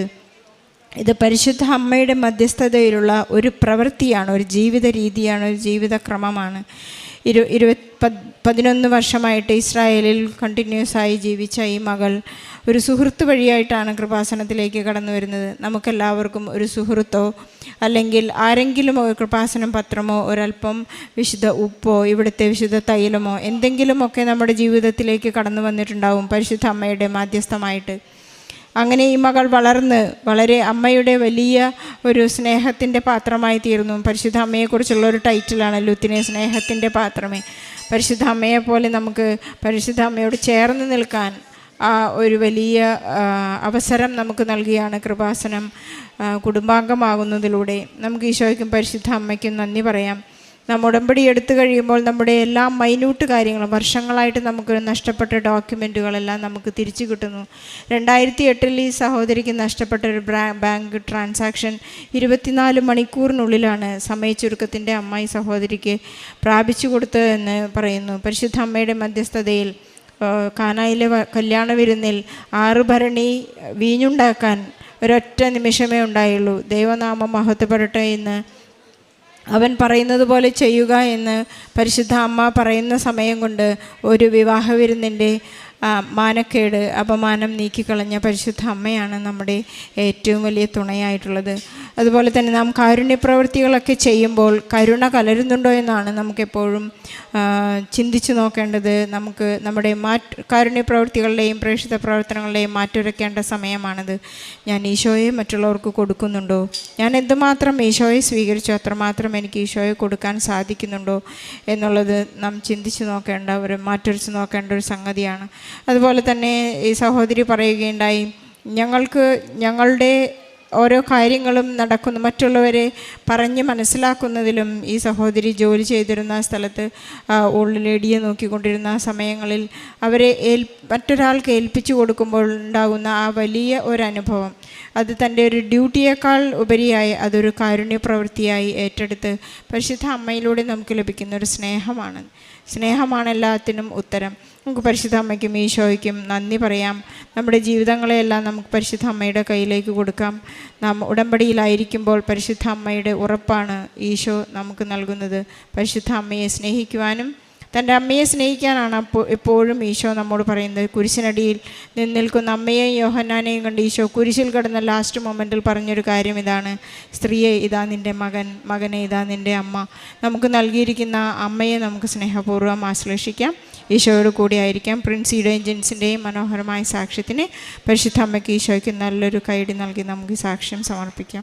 ഇത് പരിശുദ്ധ അമ്മയുടെ മധ്യസ്ഥതയിലുള്ള ഒരു പ്രവൃത്തിയാണ്, ഒരു ജീവിത രീതിയാണ്, ഒരു ജീവിതക്രമമാണ്. 11 വർഷമായിട്ട് ഇസ്രായേലിൽ കണ്ടിന്യൂസായി ജീവിച്ച ഈ മകൾ ഒരു സുഹൃത്ത് വഴിയായിട്ടാണ് കൃപാസനത്തിലേക്ക് കടന്നു വരുന്നത്. നമുക്കെല്ലാവർക്കും ഒരു സുഹൃത്തോ അല്ലെങ്കിൽ ആരെങ്കിലും ഒരു കൃപാസനം പത്രമോ ഒരല്പം വിശുദ്ധ ഉപ്പോ ഇവിടുത്തെ വിശുദ്ധ തൈലമോ എന്തെങ്കിലുമൊക്കെ നമ്മുടെ ജീവിതത്തിലേക്ക് കടന്നു വന്നിട്ടുണ്ടാവും പരിശുദ്ധ അമ്മയുടെ മാധ്യസ്ഥമായിട്ട്. അങ്ങനെ ഈ മകൾ വളർന്ന് വളരെ അമ്മയുടെ വലിയ ഒരു സ്നേഹത്തിൻ്റെ പാത്രമായി തീർന്നു. പരിശുദ്ധ അമ്മയെക്കുറിച്ചുള്ള ഒരു ടൈറ്റിലാണ് ലുത്തിനെ, സ്നേഹത്തിൻ്റെ പാത്രമേ. പരിശുദ്ധ അമ്മയെപ്പോലെ നമുക്ക് പരിശുദ്ധ അമ്മയോട് ചേർന്ന് നിൽക്കാൻ ആ ഒരു വലിയ അവസരം നമുക്ക് നൽകിയാണ് കൃപാസനം കുടുംബാംഗമാകുന്നതിലൂടെ. നമുക്ക് ഈശോയ്ക്കും പരിശുദ്ധ അമ്മയ്ക്കും നന്ദി പറയാം. നാം ഉടമ്പടി എടുത്തു കഴിയുമ്പോൾ നമ്മുടെ എല്ലാ മൈന്യൂട്ട് കാര്യങ്ങളും, വർഷങ്ങളായിട്ട് നമുക്ക് നഷ്ടപ്പെട്ട ഡോക്യുമെൻറ്റുകളെല്ലാം നമുക്ക് തിരിച്ചു കിട്ടുന്നു. 2008 ഈ സഹോദരിക്ക് നഷ്ടപ്പെട്ട ഒരു ബാങ്ക് ട്രാൻസാക്ഷൻ 24 മണിക്കൂറിനുള്ളിലാണ് സമയച്ചുരുക്കത്തിൻ്റെ അമ്മ ഈ സഹോദരിക്ക് പ്രാപിച്ചു കൊടുത്തതെന്ന് പറയുന്നു. പരിശുദ്ധ അമ്മയുടെ മധ്യസ്ഥതയിൽ കാനായിലെ കല്യാണ വിരുന്നിൽ 6 ഭരണി വീഞ്ഞുണ്ടാക്കാൻ ഒരൊറ്റ നിമിഷമേ ഉണ്ടായുള്ളൂ. ദൈവനാമം മഹത്വപ്പെടട്ടെ എന്ന് അവൻ പറയുന്നത് പോലെ ചെയ്യുക എന്ന് പരിശുദ്ധ അമ്മ പറയുന്ന സമയം കൊണ്ട് ഒരു വിവാഹ വിരുന്നിൻ്റെ മാനക്കേട്, അപമാനം നീക്കിക്കളഞ്ഞ പരിശുദ്ധ അമ്മയാണ് നമ്മുടെ ഏറ്റവും വലിയ തുണയായിട്ടുള്ളത്. അതുപോലെ തന്നെ നാം കാരുണ്യ പ്രവൃത്തികളൊക്കെ ചെയ്യുമ്പോൾ കരുണ കലരുന്നുണ്ടോ എന്നാണ് നമുക്കെപ്പോഴും ചിന്തിച്ചു നോക്കേണ്ടത്. നമുക്ക് നമ്മുടെ കാരുണ്യ പ്രവൃത്തികളുടെയും പ്രേക്ഷിത പ്രവർത്തനങ്ങളുടെയും മാറ്റുരയ്ക്കേണ്ട സമയമാണിത്. ഞാൻ ഈശോയെ മറ്റുള്ളവർക്ക് കൊടുക്കുന്നുണ്ടോ? ഞാൻ എന്തുമാത്രം ഈശോയെ സ്വീകരിച്ചു അത്രമാത്രം എനിക്ക് ഈശോയെ കൊടുക്കാൻ സാധിക്കുന്നുണ്ടോ എന്നുള്ളത് നാം ചിന്തിച്ചു നോക്കേണ്ട മാറ്റുരച്ച് നോക്കേണ്ട ഒരു സംഗതിയാണ്. അതുപോലെ തന്നെ ഈ സഹോദരി പറയുകയുണ്ടായി, ഞങ്ങളുടെ ഓരോ കാര്യങ്ങളും നടക്കുന്നു മറ്റുള്ളവരെ പറഞ്ഞ് മനസ്സിലാക്കുന്നതിലും ഈ സഹോദരി ജോലി ചെയ്തിരുന്ന സ്ഥലത്ത് ഓൾഡ് ലേഡിയെ നോക്കിക്കൊണ്ടിരുന്ന സമയങ്ങളിൽ അവരെ മറ്റൊരാൾക്ക് ഏൽപ്പിച്ചു കൊടുക്കുമ്പോൾ ഉണ്ടാകുന്ന ആ വലിയ ഒരു അനുഭവം, അത് തൻ്റെ ഒരു ഡ്യൂട്ടിയേക്കാൾ ഉപരിയായി അതൊരു കാരുണ്യ പ്രവൃത്തിയായി ഏറ്റെടുത്ത് പരിശുദ്ധ അമ്മയിലൂടെ നമുക്ക് ലഭിക്കുന്ന ഒരു സ്നേഹമാണ്. സ്നേഹമാണ് എല്ലാത്തിനും ഉത്തരം. നമുക്ക് പരിശുദ്ധ അമ്മയ്ക്കും ഈശോയ്ക്കും നന്ദി പറയാം. നമ്മുടെ ജീവിതങ്ങളെയെല്ലാം നമുക്ക് പരിശുദ്ധ അമ്മയുടെ കയ്യിലേക്ക് കൊടുക്കാം. നാം ഉടമ്പടിയിലായിരിക്കുമ്പോൾ പരിശുദ്ധ അമ്മയുടെ ഉറപ്പാണ് ഈശോ നമുക്ക് നൽകുന്നത്. പരിശുദ്ധ അമ്മയെ സ്നേഹിക്കുവാനും തൻ്റെ അമ്മയെ സ്നേഹിക്കാനാണ് എപ്പോഴും ഈശോ നമ്മോട് പറയുന്നത്. കുരിശിനടിയിൽ നിൽക്കുന്ന അമ്മയെയും യോഹന്നാനെയും കണ്ട് ഈശോ കുരിശിൽ കിടന്ന ലാസ്റ്റ് മൊമെൻറ്റിൽ പറഞ്ഞൊരു കാര്യം ഇതാണ്: സ്ത്രീയെ, ഇതാ നിൻ്റെ മകൻ, മകനെ, ഇതാ നിൻ്റെ അമ്മ. നമുക്ക് നൽകിയിരിക്കുന്ന അമ്മയെ നമുക്ക് സ്നേഹപൂർവ്വം ആശ്ലേഷിക്കാം, ഈശോയോട് കൂടിയായിരിക്കാം. പ്രിൻസിയുടെയും ജെൻസിൻ്റെയും മനോഹരമായ സാക്ഷ്യത്തിന് പരിശുദ്ധ അമ്മയ്ക്ക് ഈശോയ്ക്ക് നല്ലൊരു കൈയടി നൽകി നമുക്ക് സാക്ഷ്യം സമർപ്പിക്കാം.